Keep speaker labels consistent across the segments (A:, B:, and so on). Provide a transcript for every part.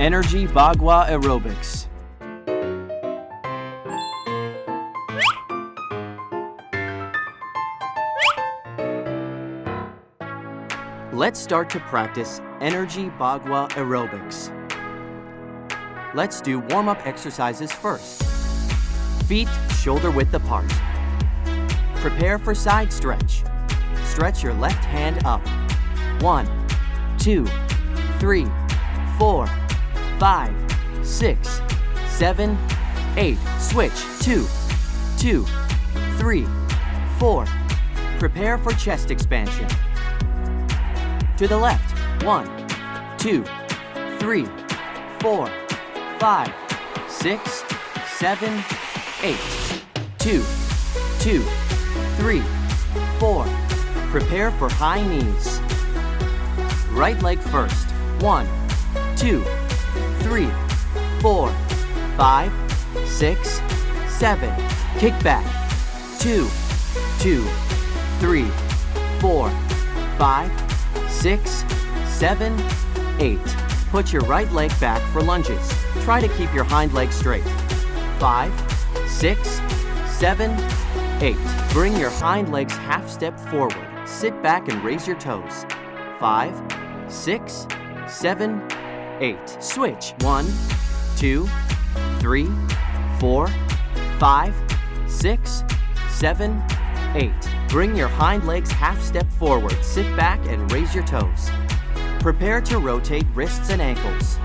A: Energy Bagua Aerobics. Let's start to practice Energy Bagua Aerobics. Let's do warm-up exercises first. Feet shoulder-width apart. Prepare for side stretch. Stretch your left hand up. 1, 2, 3, 4, 5, 6, 7, 8. Switch. 2, 2, 3, 4. Prepare for chest expansion. To the left. 1, 2, 3, 4, 5, 6, 7, 8. 2, 2, 3, 4. Prepare for high knees. Right leg first. 1, 2, 3, 4, 5, 6, 7. Kick back. 2, 2, 3, 4, 5, 6, 7, 8. Put your right leg back for lunges. Try to keep your hind leg straight. 5, 6, 7, 8. Bring your hind legs half step forward. Sit back and raise your toes. 5, 6, 7, 8. Switch. 1, 2, 3, 4, 5, 6, 7, 8. Bring your hind legs half step forward. Sit back and raise your toes. Prepare to rotate wrists and ankles.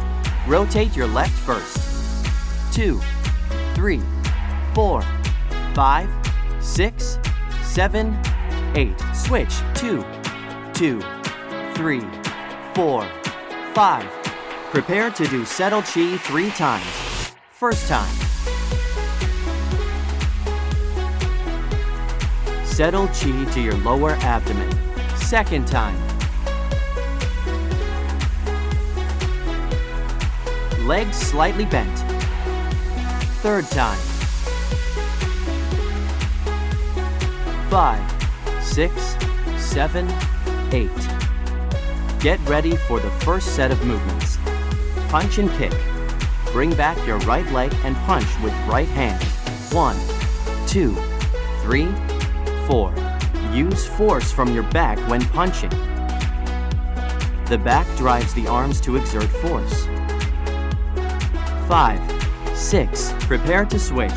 A: Rotate your left first. 2, 3, 4, 5, 6, 7, 8. Switch. 2, 2, 3, 4, 5. Prepare to do settle chi 3 times. First time. Settle chi to your lower abdomen. Second time. Legs slightly bent. Third time. 5, 6, 7, 8. Get ready for the first set of movements. Punch and kick. Bring back your right leg and punch with right hand. 1, 2, 3, 4. Use force from your back when punching. The back drives the arms to exert force. 5, 6. Prepare to switch.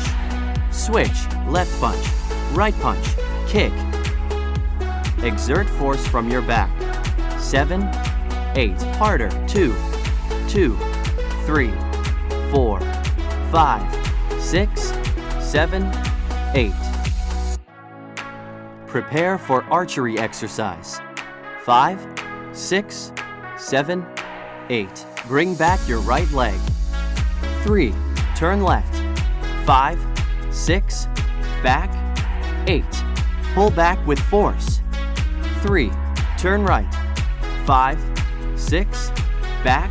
A: Switch. Left punch. Right punch. Kick. Exert force from your back. 7, 8. Harder. 2, 2, 3, 4, 5, 6, 7, 8. Prepare for archery exercise. 5, 6, 7, 8. Bring back your right leg. 3. Turn left. 5, 6, back, 8. Pull back with force. 3. Turn right. 5, 6, back,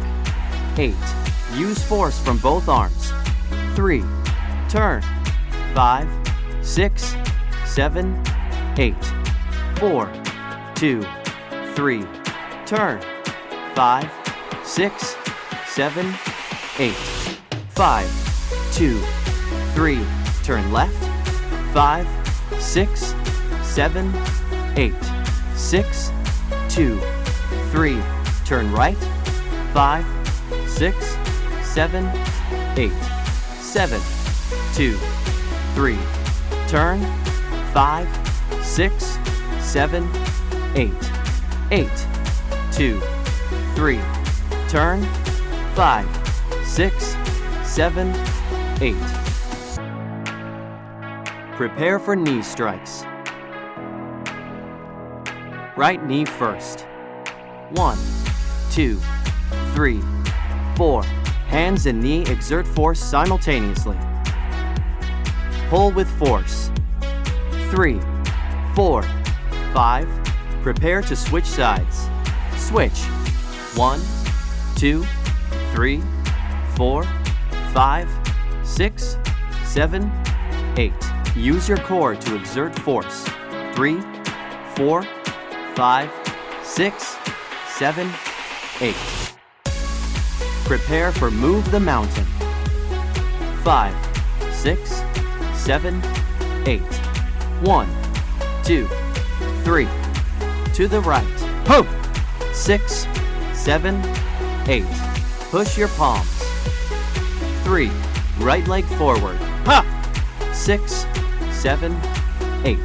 A: 8. Use force from both arms. 3. Turn. 5, 6, 7, 8. 4, 2, 3. Turn. 5, 6, 7, 8. 5, 2, 3. Turn left. 5, 6, 7, 8. 6, 2, 3. Turn right. 5, 6, 7, 8. 7, 2, 3. Turn. 5, 6, 7, 8. 8, 2, 3. Turn. 5, 6, 7, 8. Prepare for knee strikes. Right knee first. 1, 2, 3, 4. Hands and knee exert force simultaneously. Pull with force. 3, 4, 5. Prepare to switch sides. Switch. 1, 2, 3, 4, 5, 6, 7, 8. Use your core to exert force. 3, 4, 5, 6, 7, 8. Prepare for move the mountain. 5, 6, 7, 8. 1, 2, 3. To the right. Ho! 6, 7, 8. Push your palms. 3. Right leg forward. Ha! 6, 7, 8.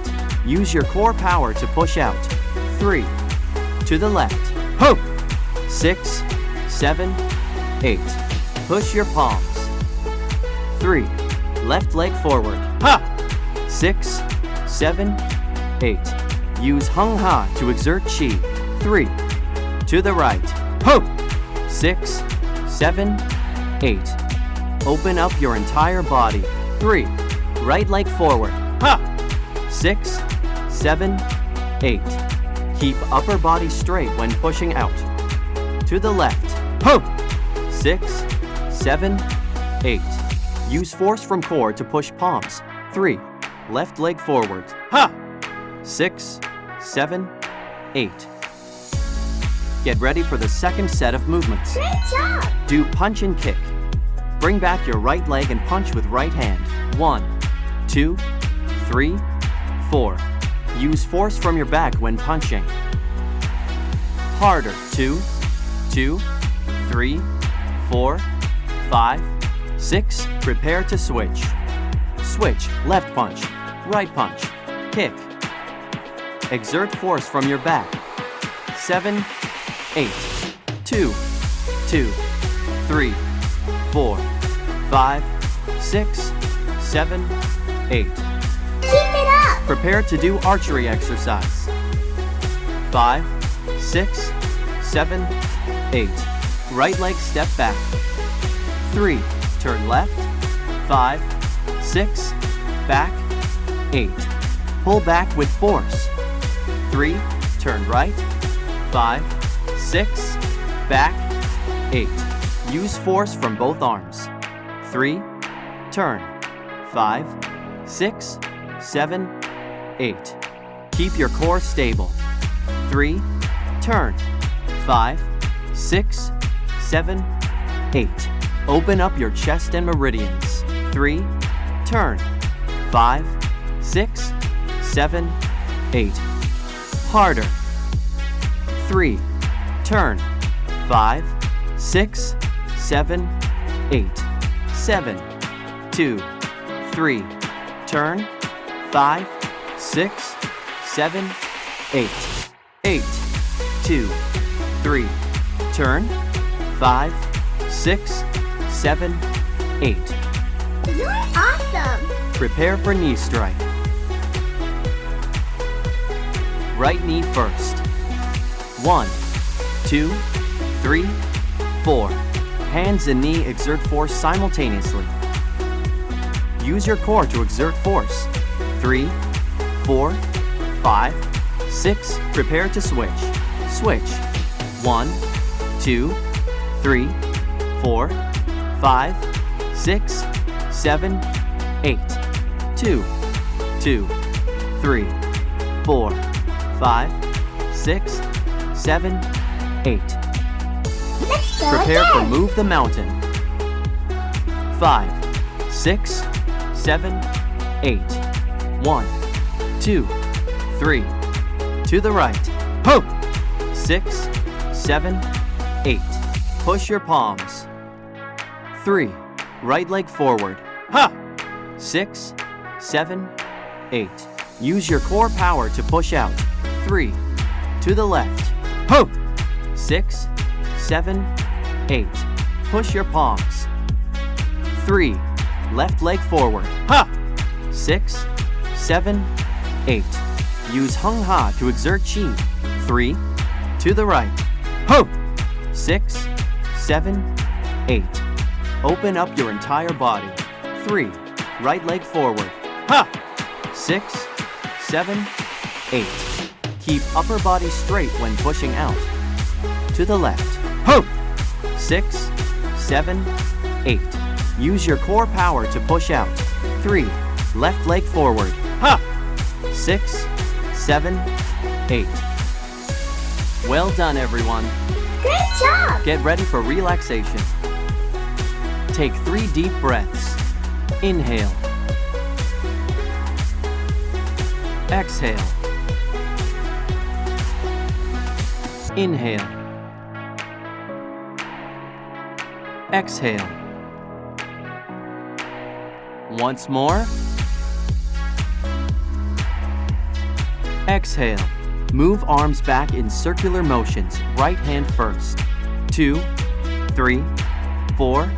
A: Use your core power to push out. 3. To the left. Ho! 6, 7, 8. Push your palms. 3. Left leg forward. Ha! 6, 7, 8. Use Hung Ha to exert Chi. 3. To the right. Ho! 6, 7, 8. Open up your entire body. 3. Right leg forward. Ha! 6, 7, 8. Keep upper body straight when pushing out. To the left. Ho! 6, 7, 8. Use force from core to push palms. 3. Left leg forward. Ha! 6, 7, 8. Get ready for the second set of movements.
B: Great job!
A: Do punch and kick. Bring back your right leg and punch with right hand. 1, 2, 3, 4. Use force from your back when punching. Harder. 2, 2, 3, 4, 5, 6. Prepare to switch. Switch. Left punch. Right punch. Kick. Exert force from your back. 7, 8. 2, 2, 3, 4, 5, 6, 7, 8.
B: Keep it up!
A: Prepare to do archery exercise. 5, 6, 7, 8. Right leg step back. 3. Turn left. 5, 6. Back. 8. Pull back with force. 3. Turn right. 5, 6. Back. 8. Use force from both arms. 3. Turn. 5, 6, 7, 8. Keep your core stable. 3. Turn. 5, 6, 7, 8. Open up your chest and meridians. 3. Turn. 5, 6, 7, 8. Harder. 3. Turn. 5, 6, 7, 8. 7, 2, 3. Turn. 5, 6, 7, 8. 8, 2, 3. Turn. 5, 6, 7, 8.
B: You're awesome!
A: Prepare for knee strike. Right knee first. 1, 2, 3, 4. Hands and knee exert force simultaneously. Use your core to exert force. 3, 4, 5, 6. Prepare to switch. Switch. 1, 2, 3, 4, 5, 6, 7, 8. 2, 2, 3, 4, 5, 6, 7, 8.
B: Let's go
A: Prepare
B: again!
A: for move the mountain. 5, 6, 7, 8. 1, 2, 3. To the right. Ho! 6, 7, 8. Push your palms. 3. Right leg forward. Ha! 6, 7, 8. Use your core power to push out. 3. To the left. Ho! 6, 7, 8. Push your palms. 3. Left leg forward. Ha! 6, 7, 8. Use Hung Ha to exert Chi. 3. To the right. Ho! 6, 7, 8. Open up your entire body. 3. Right leg forward. Ha! 6, 7, 8. Keep upper body straight when pushing out. To the left. Ho! 6, 7, 8. Use your core power to push out. 3. Left leg forward. Ha! 6, 7, 8. Well done, everyone.
B: Great job!
A: Get ready for relaxation. Take 3 deep breaths. Inhale. Exhale. Inhale. Exhale. Once more. Exhale. Move arms back in circular motions, right hand first. 2, 3, 4,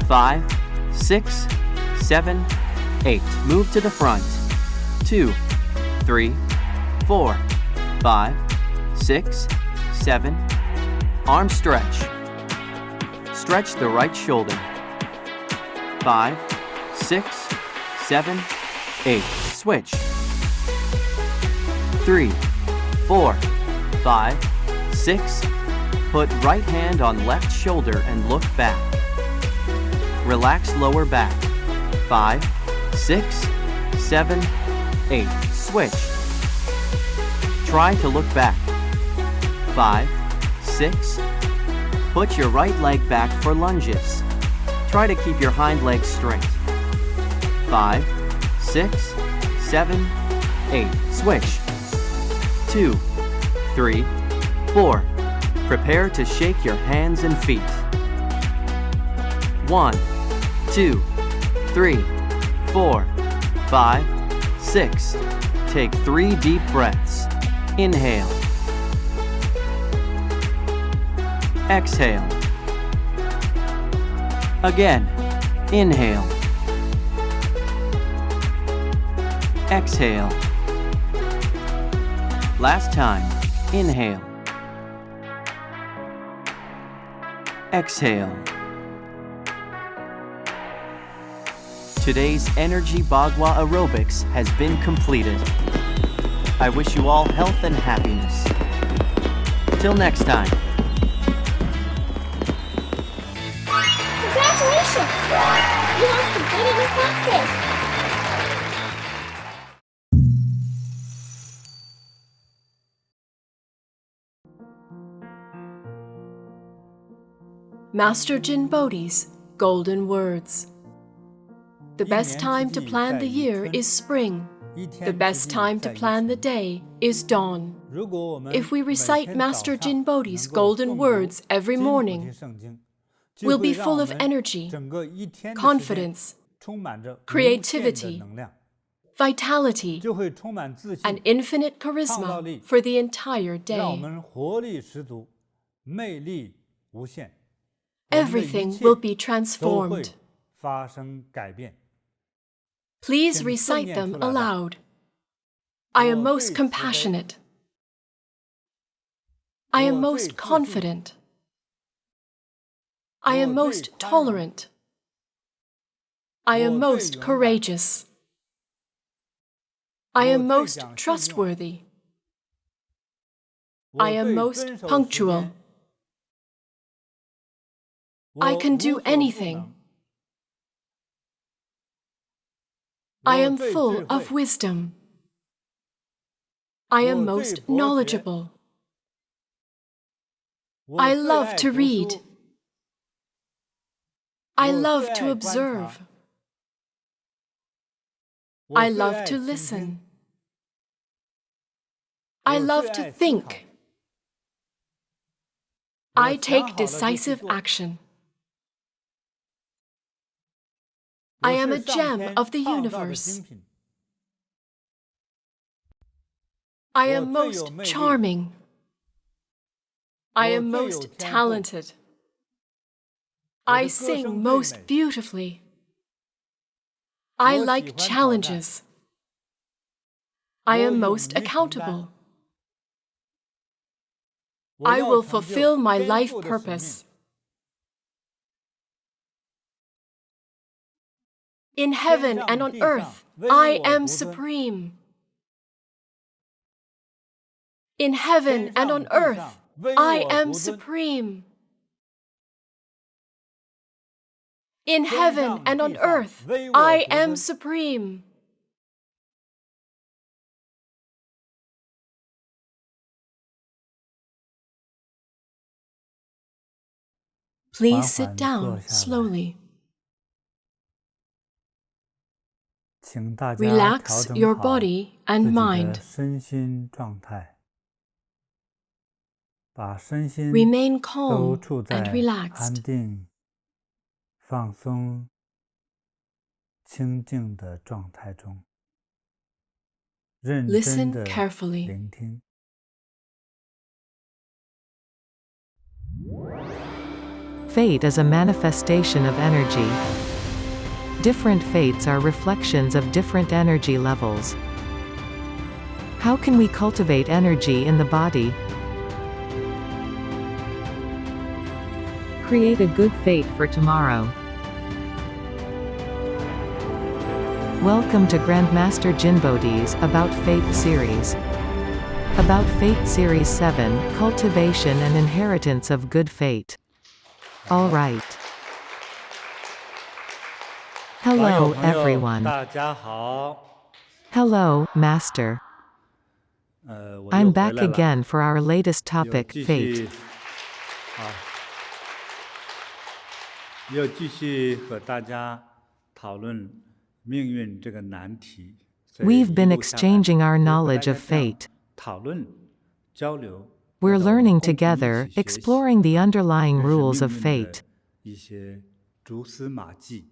A: 5, 6, 7, 8. Move to the front. 2, 3, 4, 5, 6, 7. Arm stretch. Stretch the right shoulder. 5, 6, 7, 8. Switch. 3, 4, 5, 6. Put right hand on left shoulder and look back. Relax lower back. 5, 6, 7, 8. Switch. Try to look back. 5, 6. Put your right leg back for lunges. Try to keep your hind legs straight. 5, 6, 7, 8. Switch. 2, 3, 4. Prepare to shake your hands and feet. 1, 2, 3, 4, 5, 6. Take 3 deep breaths. Inhale. Exhale. Again. Inhale. Exhale. Last time. Inhale. Exhale. Today's Energy Bagua Aerobics has been completed. I wish you all health and happiness. Till next time.
B: Congratulations! You have completed your practice.
C: Master JinBodhi's Golden Words. The best time to plan the year is spring. The best time to plan the day is dawn. If we recite Master JinBodhi's Golden Words every morning, we'll be full of energy, confidence, creativity, vitality, and infinite charisma for the entire day. Everything will be transformed. Please recite them aloud. I am most compassionate. I am most confident. I am most tolerant. I am most courageous. I am most trustworthy. I am most punctual. I can do anything. I am full of wisdom. I am most knowledgeable. I love to read. I love to observe. I love to listen. I love to think. I take decisive action. I am a gem of the universe. I am most charming. I am most talented. I sing most beautifully. I like challenges. I am most accountable. I will fulfill my life purpose. In heaven and on earth, I am supreme. In heaven and on earth, I am supreme. In heaven and on earth, I am supreme. Please sit down slowly.
D: 请大家调
C: Relax
D: 整
C: your
D: 好
C: body
D: 自
C: and
D: 己的
C: mind.
D: 身心状态，把身心
C: Remain
D: 都
C: calm
D: 处
C: and
D: 在
C: relaxed.
D: 安定、放松、清静的状态中，认真
C: Listen
D: 的
C: carefully.
D: 聆听。
E: Fate is a manifestation of energy. Different fates are reflections of different energy levels. How can we cultivate energy in the body? Create a good fate for tomorrow. Welcome to Grandmaster JinBodhi's About Fate series. About Fate Series 7, Cultivation and Inheritance of Good Fate. All right.
D: 网友
E: Hello,
D: 朋友
E: everyone.
D: 大家好，
E: Hello, Master.
D: 我又
E: I'm
D: 回
E: back
D: 来了，
E: again for our latest
D: 又
E: topic,
D: 继
E: fate.
D: 续又继续和大家讨论命运这个难题。所以
E: We've
D: 一
E: been
D: 路下来
E: exchanging our
D: 就和大
E: knowledge
D: 家
E: of
D: 这样
E: fate.
D: 讨论、交流，
E: We're
D: 得到我们
E: learning
D: 共同一
E: together,
D: 起学习
E: exploring the underlying
D: 认识
E: rules
D: 命
E: of
D: 运
E: fate.
D: 的一些蛛丝马迹，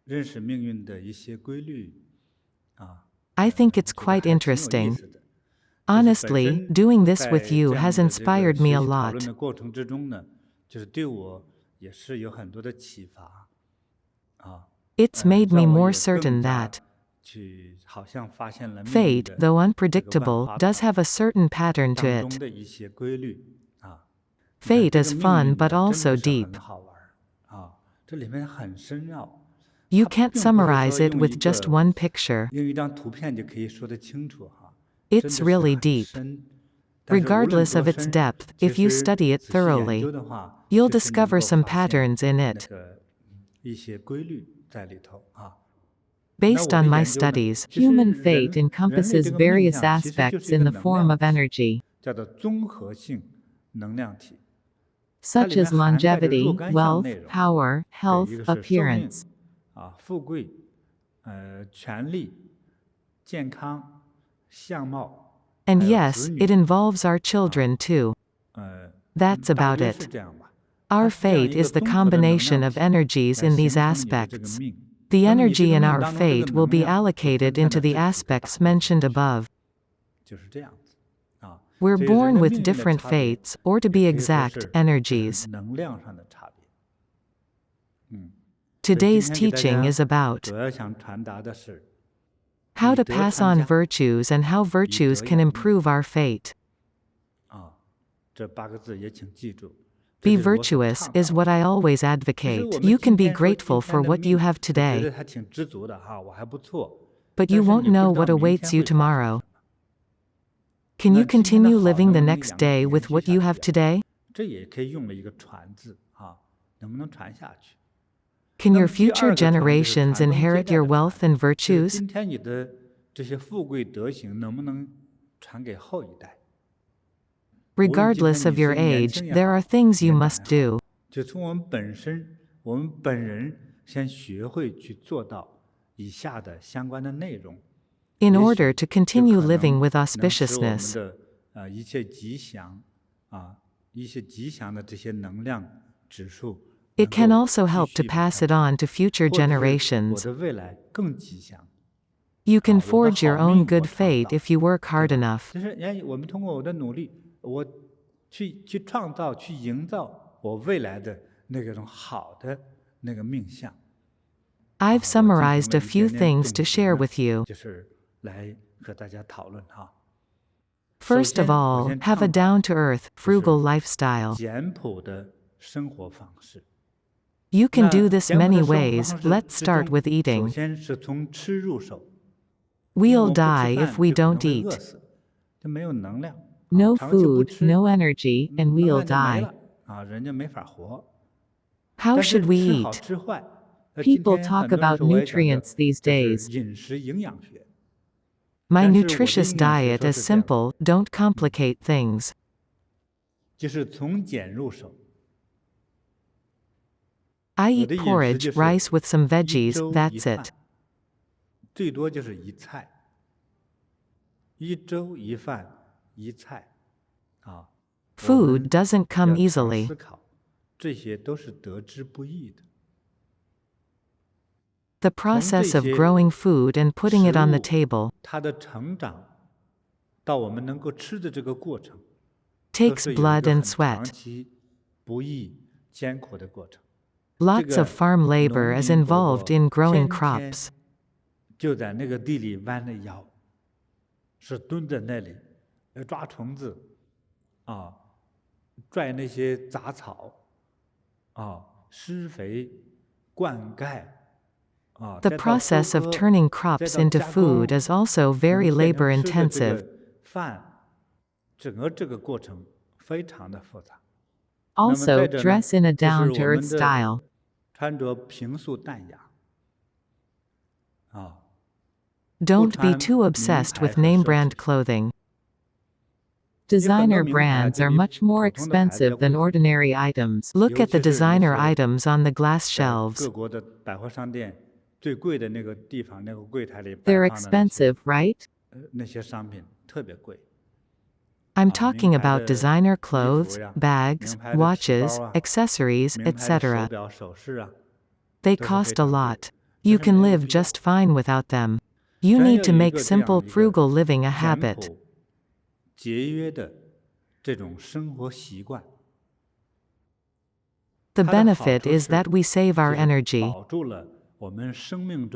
D: 认识命运的一些规律啊。
E: I think
D: 我
E: it's
D: 觉得
E: quite
D: 还挺有意
E: interesting.
D: 思的。
E: Honestly, doing this with
D: 在
E: you
D: 这
E: has
D: 样的这个
E: inspired me
D: 学
E: a
D: 习讨论
E: lot.
D: 的过程之中呢，就是对我也是有很多的启发啊。
E: It's made me
D: 让我
E: more
D: 也
E: certain
D: 更加
E: that
D: 去好像发现了命运
E: fate,
D: 的
E: though
D: 这个万
E: unpredictable,
D: 花
E: does
D: 筒
E: have a certain pattern to
D: 当中
E: it.
D: 的一些规律啊。你看
E: Fate
D: 这
E: is
D: 个命
E: fun
D: 运
E: but
D: 呢，真
E: also
D: 的是
E: deep.
D: 很好玩啊，这里面很深奥。
E: You
D: 它
E: can't
D: 并不是
E: summarize
D: 说
E: it
D: 用
E: with
D: 一
E: just
D: 个
E: one picture.
D: 用一张图片就可以说得清楚哈，真
E: It's
D: 的是
E: really
D: 很
E: deep.
D: 深。但是无论
E: Regardless
D: 多
E: of its
D: 深，
E: depth,
D: 其
E: if you
D: 实
E: study it
D: 仔细研
E: thoroughly,
D: 究的话，
E: you'll
D: 确实能
E: discover
D: 够
E: some
D: 发现
E: patterns in
D: 那
E: it.
D: 个一些规律在里头啊。
E: Based
D: 那我
E: on
D: 的
E: my
D: 研究呢，
E: studies,
D: 其实
E: human
D: 人
E: fate
D: 类
E: encompasses
D: 这个命
E: various
D: 相其实就
E: aspects
D: 是一
E: in
D: 个
E: the
D: 能
E: form
D: 量
E: of
D: 体，
E: energy,
D: 叫做综合性能量体。它
E: such
D: 里面
E: as
D: 涵盖着若
E: longevity,
D: 干项
E: wealth,
D: 内容，
E: power,
D: 对，
E: health,
D: 一个是寿命
E: appearance.
D: 啊、富贵、权利、健康、相貌，
E: And
D: 还有
E: yes,
D: 子
E: it
D: 女，
E: involves our children too. That's
D: 大
E: about
D: 约是
E: it.
D: 这样吧。
E: Our
D: 它是这样
E: fate
D: 一个
E: is the
D: 综合的能
E: combination
D: 量
E: of
D: 体
E: energies
D: 来
E: in these
D: 形成你的这个
E: aspects.
D: 命。
E: The
D: 那么你这
E: energy
D: 个
E: in
D: 命
E: our
D: 当中这个
E: fate will
D: 能
E: be
D: 量就
E: allocated
D: 分散
E: into
D: 到
E: the
D: 这几个大
E: aspects
D: 部分
E: mentioned
D: 去，
E: above.
D: 就是这样子啊。
E: We're
D: 所以人
E: born
D: 的
E: with
D: 命运的
E: different
D: 差别，
E: fates, or to
D: 也
E: be
D: 可以说
E: exact,
D: 是就是
E: energies.
D: 能量上的差别。所以
E: Today's
D: 今天给大
E: teaching
D: 家
E: is about
D: 主要想传达的是
E: how
D: 以
E: to
D: 德
E: pass
D: 传
E: on
D: 家
E: virtues and how
D: 以
E: virtues
D: 德
E: can
D: 养命
E: improve our fate.
D: 啊，这8个字也请记住。
E: Be
D: 这就是我所
E: virtuous
D: 倡导
E: is
D: 的。
E: what I always
D: 其实
E: advocate.
D: 我
E: You
D: 们
E: can
D: 今
E: be
D: 天说今
E: grateful
D: 天
E: for
D: 的
E: what you
D: 命，
E: have
D: 你觉得
E: today,
D: 还挺知足的哈，我还不错。
E: but
D: 但
E: you
D: 是
E: won't
D: 你不
E: know
D: 知道
E: what
D: 明
E: awaits
D: 天
E: you
D: 会发生
E: tomorrow.
D: 什么。
E: Can
D: 那
E: you
D: 今天的
E: continue
D: 好
E: living
D: 能
E: the
D: 不能
E: next
D: 延
E: day
D: 延
E: with
D: 续
E: what
D: 下
E: you
D: 去
E: have
D: 啊？
E: today?
D: 这也可以用了一个传字啊，能不能传下去？
E: Can
D: 那
E: your
D: 么第
E: future
D: 二个传就是
E: generations
D: 传宗接
E: inherit
D: 代
E: your
D: 的
E: wealth
D: 传，
E: and
D: 就是
E: virtues?
D: 今天你的这些富贵德行能不能传给后一代？ 无论今
E: Regardless
D: 天
E: of
D: 你
E: your
D: 是年
E: age,
D: 轻也
E: there are
D: 好，
E: things you
D: 年长
E: must
D: 也好，
E: do.
D: 就从我们本身，我们本人先学会去做到以下的相关的内容，
E: In
D: 也
E: order
D: 许
E: to
D: 就
E: continue
D: 可
E: living
D: 能
E: with
D: 能使我们
E: auspiciousness.
D: 的一切吉祥啊，一些吉祥的这些能量指数
E: It
D: 能
E: can
D: 够
E: also
D: 继
E: help to
D: 续往
E: pass
D: 上
E: it
D: 传，
E: on to future
D: 或者是我
E: generations.
D: 的未来更吉祥。
E: You
D: 啊，
E: can
D: 我的
E: forge your
D: 好
E: own
D: 命
E: good
D: 我创
E: fate
D: 造，
E: if you work
D: 对
E: hard
D: 吧？
E: enough.
D: 就是我们通过我的努力，我去创造、去营造我未来的那种好的那个命相。
E: I've
D: 我进行
E: summarized
D: 了
E: a
D: 一
E: few
D: 点点
E: things to
D: 总结
E: share
D: 呢，
E: with you.
D: 就是来和大家讨论哈。
E: First of
D: 首先，我
E: all,
D: 先
E: have a
D: 倡导
E: down to earth,
D: 就是
E: frugal lifestyle.
D: 简朴的生活方式。
E: You can
D: 那
E: do this
D: 简朴
E: many
D: 的生活
E: ways.
D: 方式
E: Let's
D: 之
E: start
D: 中，
E: with
D: 首
E: eating.
D: 先是从吃入手，因为
E: We'll
D: 我们不吃
E: die if
D: 饭
E: we
D: 就可能
E: don't
D: 会饿
E: eat.
D: 死，就没有能量。
E: No
D: 长期不
E: food,
D: 吃，
E: no energy, and
D: 能
E: we'll
D: 量就没
E: die.
D: 了人就没法活。
E: How
D: 但
E: should
D: 是
E: we
D: 吃好
E: eat?
D: 吃坏，今
E: People
D: 天
E: talk
D: 很多人
E: about
D: 说我也讲究，
E: nutrients these
D: 就是
E: days.
D: 饮食营养学。
E: My
D: 但是我的
E: nutritious
D: 营养学
E: diet
D: 说
E: is
D: 是这样，
E: simple, don't complicate things.
D: 就是从简入手。
E: I
D: 我
E: eat
D: 的饮食
E: porridge,
D: 就是
E: rice with some
D: 一
E: veggies,
D: 粥一
E: that's
D: 饭
E: it.
D: 最多就是一菜，一粥一饭一菜，啊。
E: Food doesn't come
D: 要常
E: easily.
D: 思考，这些都是得之不易的。
E: The process of growing food and putting it on the table
D: 它的成长到我们能够吃的这个过程，
E: takes
D: 都是有一
E: blood
D: 个
E: and
D: 很
E: sweat.
D: 长期不易艰苦的过程。
E: Lots of farm labor is involved in growing
D: 天天
E: crops.
D: 就在那个地里弯着腰，是蹲在那里抓虫子，啊，拽那些杂草，啊，施肥、灌溉，啊，
E: The
D: 再到收
E: process of
D: 割，
E: turning
D: 再
E: crops
D: 到
E: into
D: 加工，
E: food is also very
D: 能变
E: labor
D: 成吃的这
E: intensive.
D: 个饭，整个这个过程非常的复杂。
E: Also,
D: 那么再者呢，
E: dress in a
D: 就是
E: down
D: 我
E: to
D: 们
E: earth
D: 的
E: style.
D: 穿着平素淡雅，啊，
E: Don't be
D: 不穿
E: too
D: 名
E: obsessed
D: 牌
E: with
D: 和
E: name
D: 奢侈
E: brand
D: 品。
E: clothing.
D: 有很多
E: Designer
D: 名牌
E: brands
D: 就
E: are
D: 比
E: much more
D: 普通的牌子要
E: expensive
D: 贵
E: than
D: 很多，
E: ordinary items. Look
D: 尤
E: at the
D: 其是那
E: designer
D: 些
E: items on the glass
D: 在
E: shelves.
D: 各国的百货商店最贵的那个地方，那个柜台里摆
E: They're
D: 放的那些
E: expensive, right?
D: 那些商品特别贵。
E: I'm
D: 啊，
E: talking
D: 名牌
E: about
D: 的
E: designer
D: 衣
E: clothes,
D: 服呀，
E: bags,
D: 名牌的旗
E: watches,
D: 包啊，
E: accessories,
D: 名牌的手
E: etc.
D: 表、首饰啊，
E: They
D: 都是非
E: cost a
D: 常贵
E: lot.
D: 的，
E: You
D: 这是
E: can
D: 没有
E: live
D: 必要。
E: just fine without them. You
D: 真
E: need
D: 要
E: to
D: 有一
E: make
D: 个这样
E: simple
D: 一个
E: frugal living a
D: 简
E: habit.
D: 朴、节约的这种生活习惯，
E: The
D: 它的好
E: benefit
D: 处
E: is
D: 是
E: that we save
D: 就
E: our
D: 是
E: energy.
D: 保住了我们生命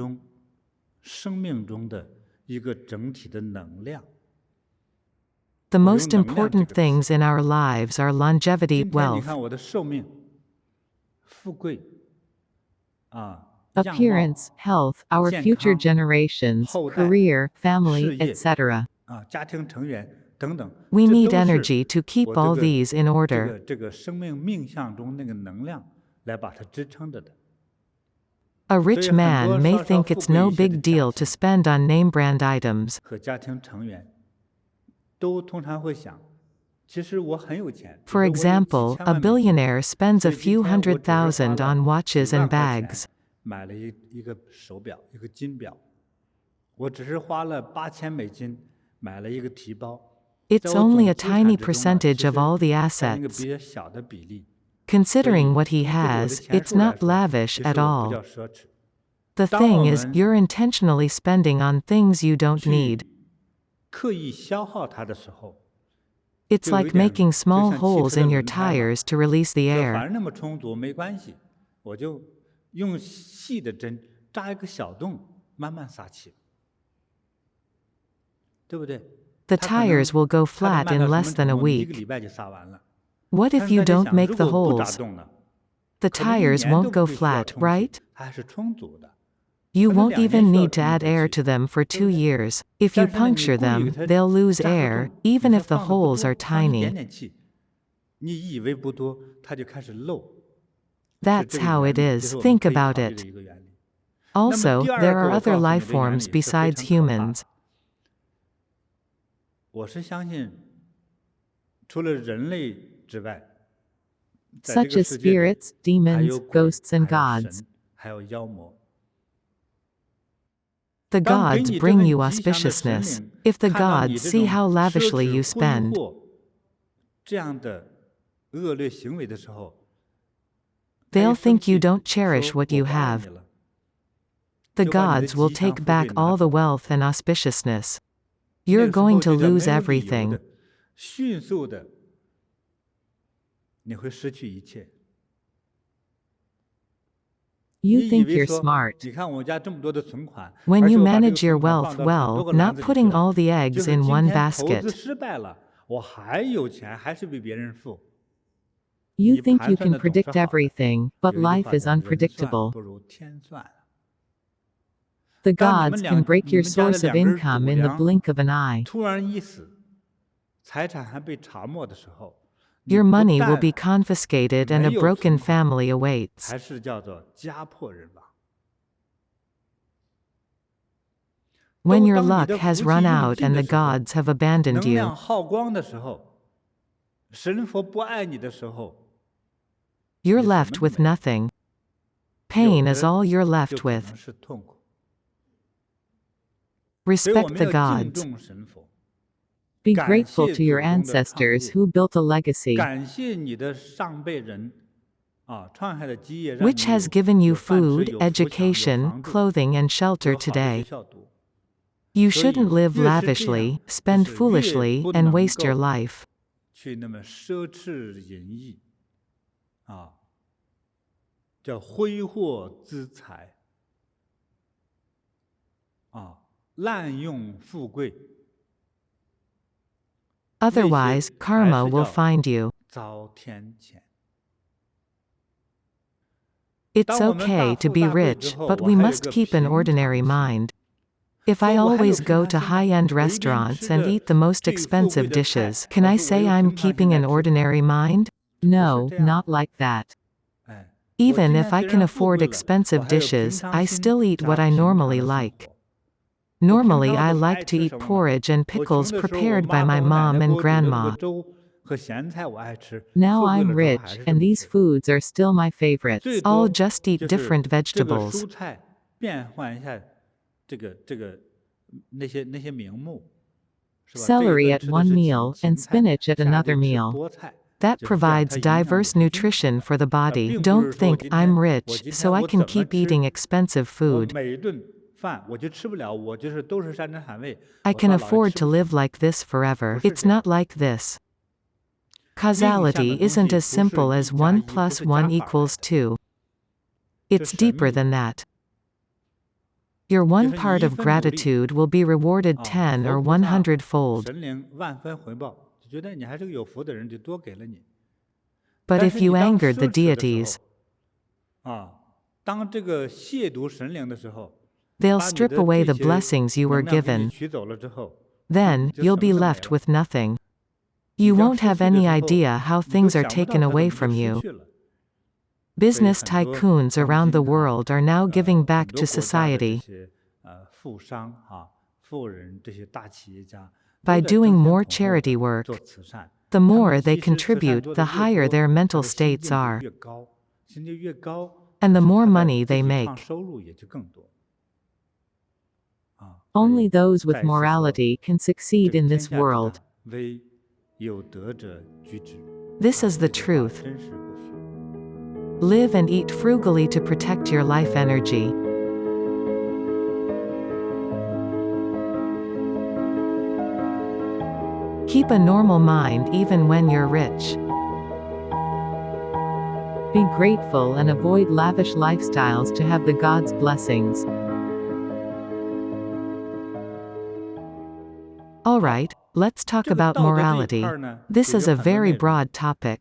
D: 中的一个整体的能量。
E: The
D: 我用
E: most
D: 能量这
E: important
D: 个词，
E: things in our lives are longevity,
D: 今天你
E: wealth,
D: 看我的寿命、富贵，啊，样貌、
E: appearance, health, our
D: 健
E: future
D: 康、
E: generations,
D: 后代、
E: career, family,
D: 事业，
E: etc.
D: 啊，家庭成员等等，
E: We
D: 这
E: need
D: 都是
E: energy to keep
D: 我
E: all
D: 这个
E: these in
D: 这
E: order.
D: 个这个生命命相中那个能量来把它支撑着的。
E: A
D: 所
E: rich
D: 以很
E: man
D: 多
E: may
D: 稍稍
E: think
D: 富
E: it's
D: 贵
E: no
D: 一些的
E: big
D: 家
E: deal to
D: 庭
E: spend on name brand items.
D: 和家庭成员，都通常会想，其实我很有钱，比
E: For
D: 如说我有几
E: example,
D: 千
E: a
D: 万美金，
E: billionaire spends
D: 所
E: a
D: 以今
E: few
D: 天我
E: hundred
D: 只是花
E: thousand
D: 了
E: on
D: 几
E: watches
D: 万
E: and
D: 块
E: bags.
D: 钱买了一个手表，一个金表，我只是花了$8000买了一个提包，在
E: It's
D: 我
E: only
D: 总
E: a
D: 资产
E: tiny
D: 之中呢，
E: percentage
D: 其
E: of
D: 实
E: all the
D: 占一个
E: assets.
D: 比较小的比例。所
E: Considering
D: 以
E: what he
D: 从这个我的
E: has,
D: 钱
E: it's
D: 数来
E: not
D: 说，
E: lavish
D: 其
E: at
D: 实我不
E: all.
D: 叫奢侈。
E: The
D: 当我
E: thing is,
D: 们
E: you're intentionally spending on things you don't
D: 去
E: need.
D: 刻意消耗它的时候，
E: It's
D: 就有
E: like
D: 一点
E: making
D: 就
E: small
D: 像汽
E: holes
D: 车的
E: in your
D: 轮胎嘛，
E: tires to release the
D: 说
E: air.
D: 反正那么充足没关系，我就用细的针扎一个小洞，慢慢撒气，对不对？
E: The
D: 它可能
E: tires will go
D: 它得
E: flat
D: 慢
E: in
D: 到什么
E: less than
D: 程
E: a
D: 度？你一个
E: week.
D: 礼拜就撒完了。
E: What
D: 但
E: if
D: 是
E: you
D: 大家
E: don't
D: 想，
E: make
D: 如
E: the
D: 果我不扎
E: holes?
D: 洞呢，
E: The
D: 可能一
E: tires
D: 年
E: won't
D: 都
E: go
D: 不需要
E: flat,
D: 空气，
E: right?
D: 它还是充足的。
E: You
D: 可能
E: won't
D: 2年
E: even
D: 需要
E: need to
D: 充
E: add
D: 空
E: air
D: 气，
E: to them for
D: 对
E: 2
D: 不对？
E: years. If you
D: 但是呢，你
E: puncture
D: 故意
E: them,
D: 给它
E: they'll lose
D: 扎个
E: air,
D: 洞，你
E: even
D: 说
E: if the
D: 放的不
E: holes
D: 多，
E: are
D: 放一点
E: tiny.
D: 点气，你以为不多，它就开始漏，是
E: That's
D: 这个
E: how
D: 原
E: it
D: 理，这
E: is.
D: 是我们
E: Think
D: 可以考
E: about
D: 虑的
E: it.
D: 一个原理。那么
E: Also,
D: 第
E: there
D: 二
E: are
D: 个我
E: other
D: 告诉你
E: life
D: 的原
E: forms
D: 理是非
E: besides
D: 常可怕
E: humans.
D: 的。我是相信，除了人类之外，在这
E: Such
D: 个
E: as
D: 世界里
E: spirits,
D: 还
E: demons,
D: 有鬼，
E: ghosts, and
D: 还有
E: gods.
D: 神，还有妖魔。
E: The
D: 当给
E: gods
D: 你这
E: bring
D: 份
E: you
D: 吉祥的神
E: auspiciousness.
D: 灵
E: If the
D: 看到你
E: gods
D: 这
E: see
D: 种
E: how
D: 奢
E: lavishly
D: 侈
E: you
D: 挥
E: spend,
D: 霍这样的恶劣行为的时候，他
E: they'll
D: 一生
E: think you
D: 气
E: don't cherish
D: 说
E: what you
D: 我不爱你
E: have.
D: 了，
E: The
D: 就把你的
E: gods will
D: 吉祥
E: take
D: 富贵
E: back
D: 拿
E: all the
D: 走。
E: wealth and auspiciousness.
D: 那
E: You're
D: 个时候
E: going
D: 就
E: to
D: 叫没
E: lose
D: 有理由
E: everything.
D: 的、迅速的，你会失去一切。
E: You
D: 你以
E: think
D: 为
E: you're
D: 说，
E: smart.
D: 你看我家这么多的存款，
E: When
D: 而且
E: you
D: 我把这个
E: manage your
D: 存款
E: wealth
D: 放到很
E: well,
D: 多个篮
E: not
D: 子里去
E: putting
D: 了，
E: all the
D: 就
E: eggs
D: 是
E: in
D: 今
E: one
D: 天投资
E: basket.
D: 失败了，我还有钱，还是比别人富。
E: You
D: 你
E: think
D: 盘
E: you
D: 算
E: can
D: 的总是
E: predict
D: 好的。
E: everything, but
D: 有一句
E: life
D: 话
E: is
D: 叫人算
E: unpredictable.
D: 不如天算。
E: The
D: 当你
E: gods
D: 们
E: can break
D: 你
E: your
D: 们家的
E: source of
D: 2根
E: income
D: 主
E: in the
D: 梁
E: blink of an eye.
D: 突然一死，财产还被查没的时候，你
E: Your
D: 不
E: money will
D: 但
E: be confiscated and a
D: 没有
E: broken
D: 存款，
E: family awaits.
D: 还是叫做家破人亡。
E: When
D: 都
E: your
D: 当你
E: luck
D: 的
E: has
D: 福气
E: run
D: 用
E: out
D: 尽
E: and
D: 的
E: the
D: 时候，
E: gods have abandoned
D: 能
E: you,
D: 量耗光的时候，神佛不爱你的时候，
E: you're
D: 你什么
E: left
D: 都
E: with
D: 没有。
E: nothing.
D: 有
E: Pain is
D: 的
E: all you're
D: 就
E: left
D: 可
E: with.
D: 能是痛苦。
E: Respect the
D: 敬
E: gods.
D: 重神佛，
E: Be
D: 感
E: grateful
D: 谢
E: to your
D: 祖宗的创
E: ancestors
D: 业，
E: who built a legacy
D: 感谢你的上辈人创下的基业，让
E: which
D: 你
E: has given
D: 有
E: you
D: 饭吃，
E: food,
D: 有服享，有
E: education,
D: 房住，
E: clothing, and
D: 有
E: shelter
D: 好的学
E: today.
D: 校读。
E: You
D: 所以
E: shouldn't live
D: 越是这样，
E: lavishly,
D: 就
E: spend
D: 是越
E: foolishly,
D: 不
E: and
D: 能
E: waste your
D: 够
E: life.
D: 去那么奢侈淫逸，叫挥霍资财，滥用富贵，
E: Otherwise,
D: 那些
E: karma
D: 还是
E: will
D: 叫
E: find you.
D: 遭天谴。
E: It's
D: 当我们
E: okay
D: 大
E: to
D: 富
E: be
D: 大贵之
E: rich,
D: 后，
E: but
D: 我
E: we
D: 还有
E: must
D: 个
E: keep an
D: 平
E: ordinary
D: 常心。
E: mind. If I
D: 说我还有
E: always
D: 平
E: go
D: 常
E: to
D: 心吗？
E: high-end
D: 我一天
E: restaurants
D: 吃
E: and
D: 的
E: eat the most
D: 最富贵
E: expensive
D: 的菜，
E: dishes, can
D: 我
E: I
D: 说我
E: say
D: 有
E: I'm
D: 平常心
E: keeping
D: 在
E: an
D: 吃。
E: ordinary mind?
D: 不是
E: No,
D: 这样
E: not
D: 的。
E: like that.
D: 哎，我
E: Even
D: 今
E: if
D: 天
E: I
D: 虽
E: can
D: 然富
E: afford
D: 贵了，
E: expensive
D: 我还有平
E: dishes,
D: 常
E: I
D: 心
E: still eat
D: 加
E: what I
D: 平常
E: normally
D: 的生
E: like.
D: 活。我平
E: Normally,
D: 常
E: I
D: 我是爱
E: like to
D: 吃
E: eat
D: 什么呢？
E: porridge and
D: 我
E: pickles
D: 穷的时候，我
E: prepared
D: 妈
E: by my
D: 和我奶
E: mom
D: 奶给
E: and
D: 我煮的那个
E: grandma.
D: 粥和咸菜我爱吃。
E: Now
D: 富贵
E: I'm
D: 了之后还
E: rich,
D: 是这
E: and
D: 么
E: these
D: 吃。
E: foods are still my
D: 最
E: favorites. I'll
D: 多
E: just eat
D: 就是
E: different
D: 这个
E: vegetables.
D: 蔬菜变换一下那些名目，是吧？这一
E: Celery
D: 顿
E: at
D: 吃的
E: one
D: 是
E: meal
D: 芹
E: and
D: 菜，
E: spinach at
D: 下一
E: another
D: 顿吃
E: meal.
D: 菠菜，
E: That
D: 就是这样，
E: provides
D: 它营养也
E: diverse
D: 是均衡
E: nutrition
D: 的。
E: for the body.
D: 并不
E: Don't
D: 是说我
E: think
D: 今
E: I'm
D: 天我
E: rich,
D: 今
E: so
D: 天
E: I
D: 我
E: can
D: 怎么
E: keep
D: 吃，
E: eating expensive
D: 我
E: food.
D: 每一顿饭我就吃不了，我就是都是山珍海味，
E: I
D: 我
E: can
D: 到老也
E: afford
D: 吃
E: to
D: 不
E: live
D: 起。
E: like this forever.
D: 不是
E: It's
D: 这样。
E: not like this.
D: 命相的
E: Causality
D: 东
E: isn't
D: 西
E: as
D: 不是
E: simple
D: 1
E: as
D: 加
E: 1
D: 1，不
E: plus
D: 是
E: 1
D: 加法来
E: equals
D: 的，
E: 2.
D: 这
E: It's
D: 神
E: deeper
D: 秘的，
E: than that. Your
D: 就
E: one
D: 是你
E: part
D: 一
E: of
D: 分努力，
E: gratitude will be rewarded 10
D: 佛
E: or
D: 菩萨、
E: 100 fold.
D: 神灵万分回报，就觉得你还是个有福的人，就多给了你。
E: But
D: 但
E: if
D: 是
E: you
D: 你当
E: angered the
D: 奢侈的时
E: deities,
D: 候，当这个亵渎神灵的时候，
E: they'll
D: 把你
E: strip
D: 的
E: away
D: 这
E: the
D: 些
E: blessings you were
D: 能量给你
E: given.
D: 取走了之后，
E: Then,
D: 你就
E: you'll
D: 什
E: be
D: 么都没
E: left
D: 了。
E: with nothing.
D: 你
E: You
D: 这样
E: won't
D: 失
E: have
D: 去的
E: any
D: 时候，
E: idea how
D: 你都
E: things are
D: 想不到
E: taken
D: 它
E: away
D: 怎么就
E: from
D: 失
E: you.
D: 去了。所以
E: Business
D: 很多
E: tycoons
D: 当
E: around the
D: 今
E: world are now giving
D: 很
E: back
D: 多
E: to
D: 国家的这
E: society.
D: 些富商富人这些大企业家，
E: By
D: 都在
E: doing
D: 争先
E: more
D: 恐后
E: charity
D: 地
E: work,
D: 做慈善。
E: the
D: 他们
E: more they
D: 其实慈善
E: contribute,
D: 做
E: the
D: 得越
E: higher
D: 多，
E: their
D: 他
E: mental
D: 的心
E: states
D: 境就
E: are.
D: 越高，心境越高，
E: And the
D: 就是
E: more
D: 他的
E: money
D: 自
E: they
D: 己
E: make.
D: 收入也就更多。所
E: Only
D: 以
E: those with
D: 再一次说，
E: morality can
D: 这
E: succeed
D: 个
E: in
D: 天
E: this
D: 下之
E: world.
D: 大，唯有德者居之。
E: This is the
D: 这句话
E: truth.
D: 真实不虚。
E: Live and eat frugally to protect your life energy. Keep a normal mind even when you're rich. Be grateful and avoid lavish lifestyles to have the God's blessings. Alright, let's talk
D: 这个
E: about
D: 道德这一
E: morality.
D: 块呢，
E: This
D: 有
E: is a
D: 很多
E: very
D: 内容。
E: broad topic.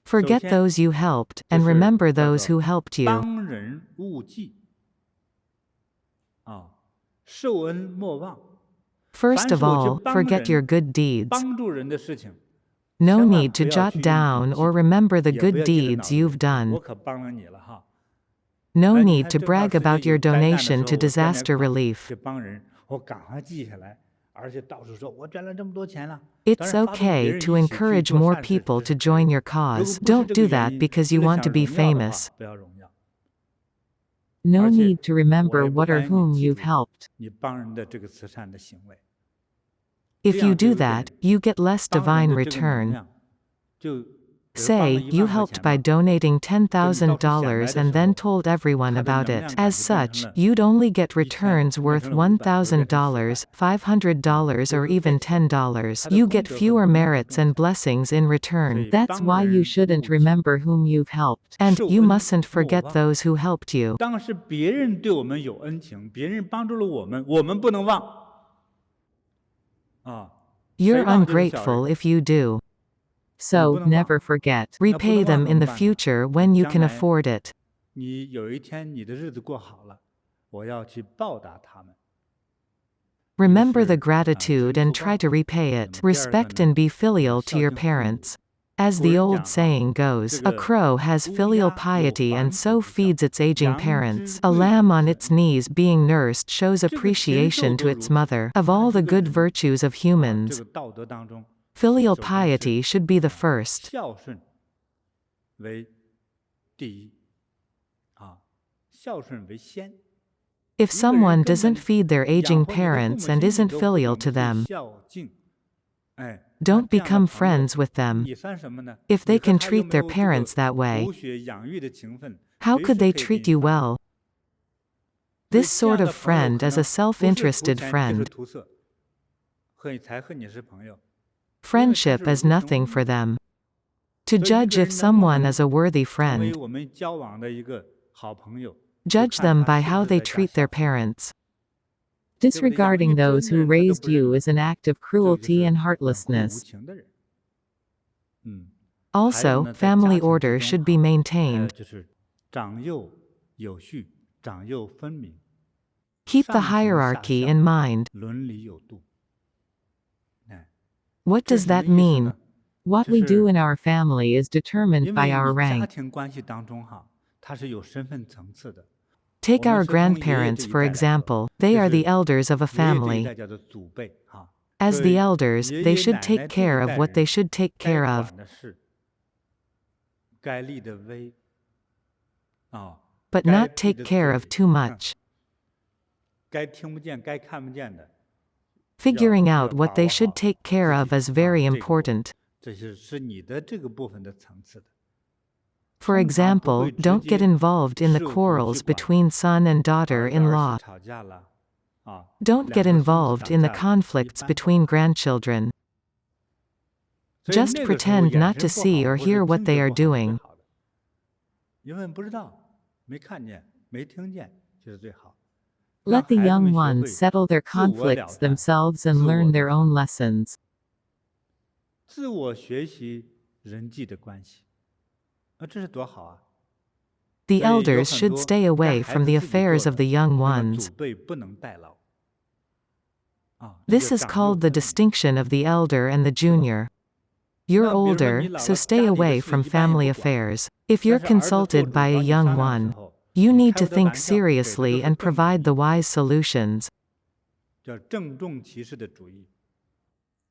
E: Forget
D: 首先
E: those you helped,
D: 就
E: and
D: 是
E: remember
D: 叫
E: those
D: 做
E: who helped you.
D: 当人勿计，受恩莫忘。
E: First
D: 凡
E: of
D: 是我去
E: all,
D: 帮
E: forget your
D: 人、
E: good deeds.
D: 帮助人的事情，
E: No
D: 千万
E: need to
D: 不要
E: jot
D: 去用
E: down
D: 笔记，
E: or remember the
D: 也不
E: good
D: 要记在脑
E: deeds
D: 子里。
E: you've done.
D: 我可帮了你了哈。
E: No
D: 哎，你
E: need
D: 看
E: to
D: 正好
E: brag
D: 世界
E: about your
D: 有灾难的时
E: donation
D: 候，
E: to
D: 我捐点
E: disaster
D: 款
E: relief.
D: 去帮人，我赶快记下来，而且到处说我捐了这么多钱了。当
E: It's
D: 然发动别
E: okay
D: 人
E: to
D: 一起去
E: encourage
D: 做
E: more
D: 善事，
E: people
D: 这
E: to
D: 是可以
E: join
D: 的。
E: your
D: 如
E: cause.
D: 果不是
E: Don't
D: 这
E: do
D: 个原
E: that
D: 因，
E: because
D: 为
E: you
D: 了
E: want
D: 想
E: to be
D: 荣耀的
E: famous.
D: 话，不要荣耀。
E: No
D: 而且
E: need to
D: 我也
E: remember
D: 不
E: what or
D: 欢迎你
E: whom
D: 记
E: you've
D: 住
E: helped.
D: 你帮人的这个慈善的行为，
E: If
D: 这
E: you
D: 样就
E: do
D: 有点
E: that, you get less
D: 帮人
E: divine
D: 的这个能
E: return.
D: 量。就比如帮了
E: Say,
D: 1
E: you
D: 万块
E: helped
D: 钱
E: by
D: 吧，
E: donating
D: 就你到处显摆
E: $10,000
D: 的
E: and
D: 时
E: then
D: 候，
E: told everyone
D: 它的
E: about
D: 能
E: it.
D: 量感
E: As
D: 就变成
E: such,
D: 了
E: you'd only get
D: 1000，
E: returns
D: 变
E: worth
D: 成了500，或者变成10
E: $1,000,
D: 块，
E: $500,
D: 就
E: or
D: 是
E: even
D: 这样。
E: $10.
D: 它的
E: You
D: 功
E: get
D: 德和
E: fewer
D: 功能会
E: merits
D: 更
E: and
D: 强。
E: blessings in
D: 所
E: return.
D: 以
E: That's
D: 帮
E: why you
D: 人
E: shouldn't
D: 勿计，
E: remember whom you've helped. And
D: 受
E: you
D: 恩
E: mustn't
D: 莫
E: forget
D: 忘。
E: those who helped you.
D: 当是别人对我们有恩情，别人帮助了我们，我们不能忘。谁
E: You're
D: 忘就是小人。
E: ungrateful if you do. So,
D: 不能忘。
E: never forget.
D: 那不
E: Repay
D: 能忘
E: them
D: 怎
E: in
D: 么
E: the
D: 办呢？
E: future when you
D: 将
E: can
D: 来
E: afford it.
D: 你有一天你的日子过好了，我要去报答他们。
E: Remember
D: 这
E: the
D: 是
E: gratitude
D: 知
E: and
D: 福
E: try
D: 报。
E: to repay
D: 那
E: it.
D: 么第二个
E: Respect
D: 呢，
E: and be filial to
D: 孝
E: your
D: 敬父母。
E: parents. As
D: 古
E: the
D: 人
E: old
D: 讲
E: saying goes,
D: 这
E: a
D: 个
E: crow has
D: 乌
E: filial
D: 鸦有
E: piety
D: 反
E: and
D: 哺
E: so
D: 之孝，
E: feeds its aging
D: 羊
E: parents.
D: 之
E: A
D: 贵
E: lamb on
D: 乎
E: its
D: 犬？
E: knees being nursed shows
D: 这个禽兽
E: appreciation
D: 都
E: to
D: 如
E: its
D: 此。
E: mother. Of
D: 那
E: all
D: 一
E: the
D: 个
E: good
D: 人
E: virtues of
D: 这
E: humans,
D: 个道德当中，
E: filial
D: 首先是
E: piety should be the first.
D: 孝顺为第一，孝顺为先。
E: If someone doesn't feed their aging parents and isn't filial to them, don't become friends with them. If they can treat their parents that way, how could they treat you well? This sort of friend is a self-interested friend. Friendship is nothing for them. To judge if someone is a worthy friend, judge them by how they treat their parents. Disregarding those who raised you is an act of cruelty and heartlessness. Also, family order should be maintained. Keep the hierarchy in mind. What does that mean? What we do in our family is determined by our rank. Take our grandparents for example, they are the elders of a family. As the elders, they should take care of what they should take care of. But not take care of too much. Figuring out what they should take care of is very important. For example, don't get involved in the quarrels between son and daughter-in-law. Don't get involved in the conflicts between grandchildren. Just pretend not to see or hear what they are doing. Let the young ones settle their conflicts themselves and learn their own lessons. The elders should stay away from the affairs of the young ones. This is called the distinction of the elder and the junior. You're older, so stay away from family affairs. If you're consulted by a young one, you need to think seriously and provide the wise solutions.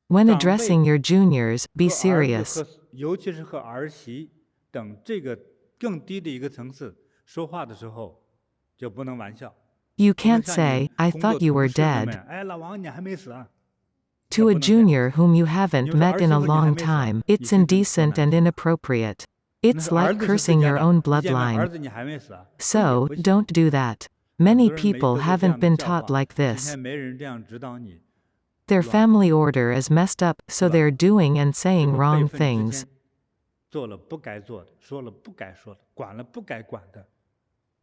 E: When addressing your juniors, be serious. You can't say, "I thought you were dead," to a junior whom you haven't met in a long time. It's indecent and inappropriate. It's like cursing your own bloodline. So, don't do that. Many people haven't been taught like this. Their family order is messed up, so they're doing and saying wrong things.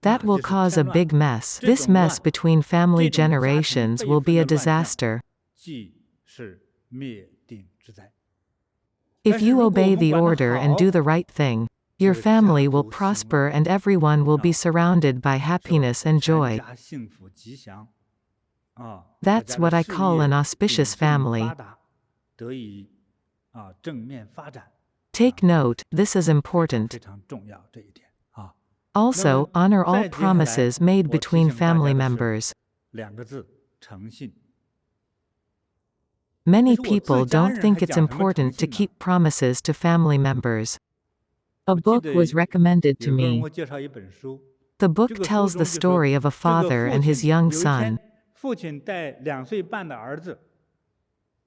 E: That will cause a big mess. This mess between family generations will be a disaster. If you obey the order and do the right thing, your family will prosper and everyone will be surrounded by happiness and joy. That's what I call an auspicious family. Take note, this is important. Also, honor all promises made between family members. Many people don't think it's important to keep promises to family members. A book was recommended to me. The book tells the story of a father and his young son.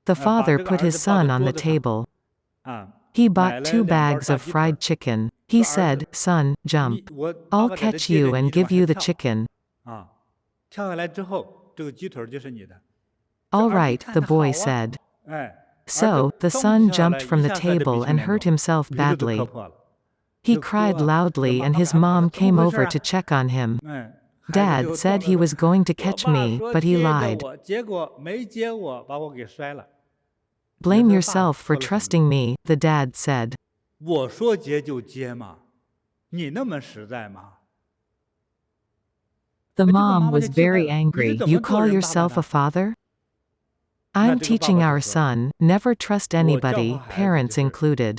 E: The father put his son on the table. He bought 2 bags of fried chicken. He said, "Son, jump. I'll catch you and give you the chicken." "All right," the boy said. So, the son jumped from the table and hurt himself badly. He cried loudly and his mom came over to check on him. Dad said he was going to catch me, but he lied. Blame yourself for trusting me, the dad said. The mom was very angry. You call yourself a father? I'm teaching our son, never trust anybody, parents included.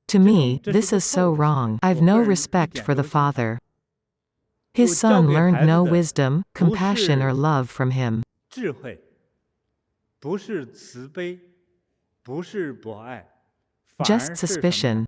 E: To me, this is so wrong. I've no respect for the father. His son learned no wisdom, compassion or love from him. Just suspicion.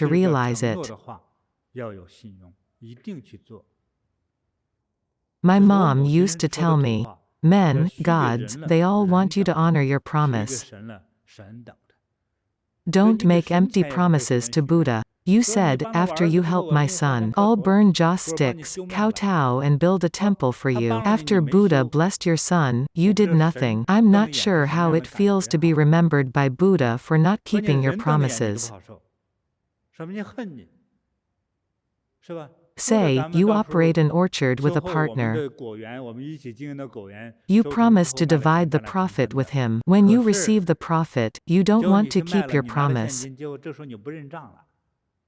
E: to
D: 这个
E: realize
D: 承诺
E: it.
D: 的话，要有信用，一定去做。
E: My
D: 这是我
E: mom
D: 某些人
E: used to
D: 说的
E: tell
D: 土
E: me,
D: 话， 要
E: men,
D: 许给
E: gods,
D: 人了，
E: they all
D: 人
E: want you to
D: 等的，
E: honor your
D: 许给
E: promise.
D: 神了，神等的。
E: Don't make empty promises to Buddha. You said, after you help my son, I'll burn joss sticks, kowtow and build a temple for you. After Buddha blessed your son, you did nothing. I'm not sure how it feels to be remembered by Buddha for not keeping your promises. Say, you operate an orchard with a partner. You promise to divide the profit with him. When you receive the profit, you don't want to keep your promise.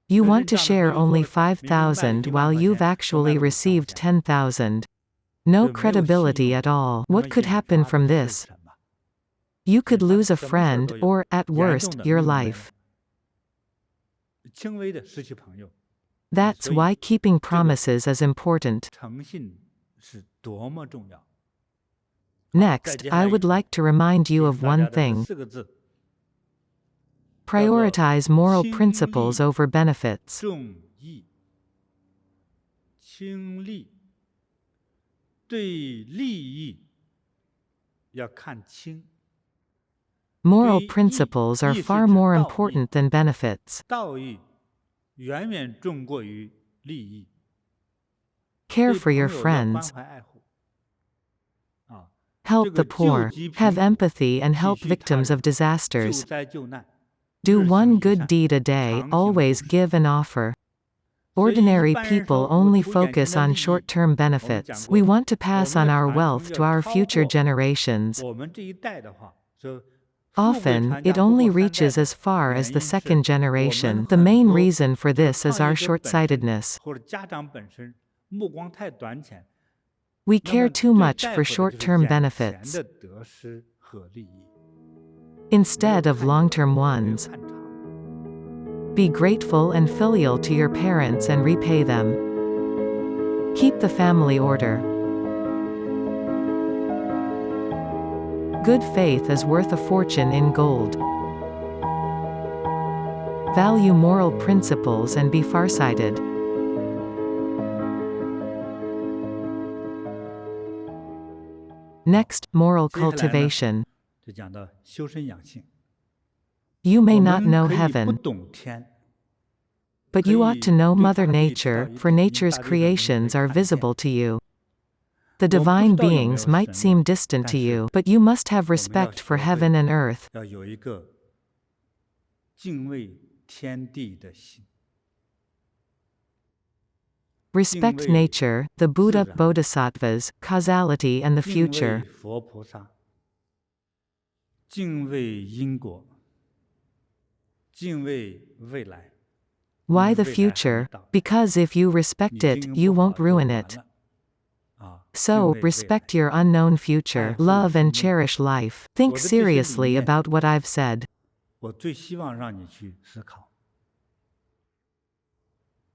E: You want to share only 5,000 while you've actually received 10,000. No credibility at all. What could happen from this? You could lose a friend, or, at worst, your life. That's why keeping promises is important. Next, I would like to remind you of one thing. Prioritize moral principles over benefits. Moral principles are far more important than benefits. Care for your friends. Help the poor. Have empathy and help victims of disasters. Do one good deed a day, always give and offer. Ordinary people only focus on short-term benefits. We want to pass on our wealth to our future generations. Often, it only reaches as far as the second generation. The main reason for this is our short-sightedness. We care too much for short-term benefits instead of long-term ones. Be grateful and filial to your parents and repay them. Keep the family order. Good faith is worth a fortune in gold. Value moral principles and be farsighted. Next, moral cultivation. You may not know heaven, but you ought to know Mother Nature, for nature's creations are visible to you. The divine beings might seem distant to you, but you must have respect for heaven and earth. Respect nature, the Buddha, Bodhisattvas, causality and the future. Why the future? Because if you respect it, you won't ruin it. So, respect your unknown future, love and cherish life. Think seriously about what I've said.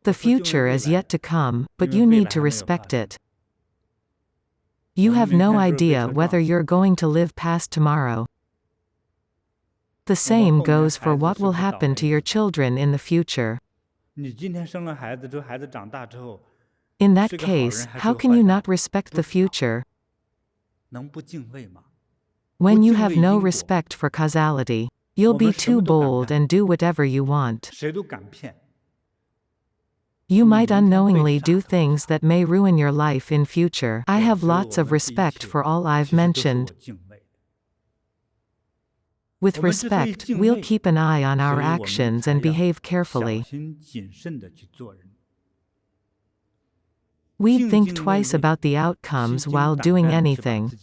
E: The future is yet to come, but you need to respect it. You have no idea whether you're going to live past tomorrow. The same goes for what will happen to your children in the future. In that case, how can you not respect the future? When you have no respect for causality, you'll be too bold and do whatever you want. You might unknowingly do things that may ruin your life in future. I have lots of respect for all I've mentioned. With respect, we'll keep an eye on our actions and behave carefully. We'd think twice about the outcomes while doing anything.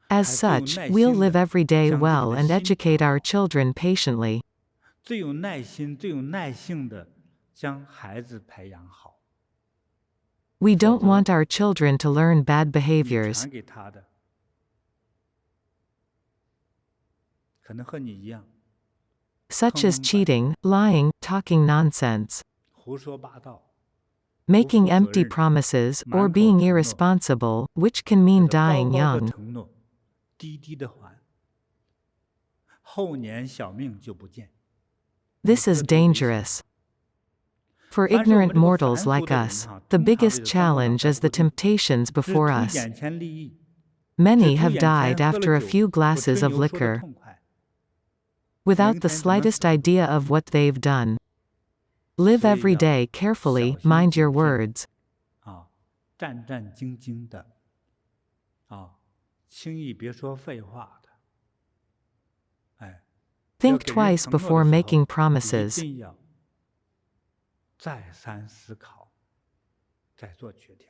E: As such, we'll live every day well and educate our children patiently. We don't want our children to learn bad behaviors. Such as cheating, lying, talking nonsense, making empty promises, or being irresponsible, which can mean dying young. This is dangerous. For ignorant mortals like us, the biggest challenge is the temptations before us. Many have died after a few glasses of liquor. without the slightest idea of what they've done. Live every day carefully, mind your words.
D: 战战兢兢的，轻易别说废话的。
E: Think twice before making promises.
D: 一定要再三思考，再做决定。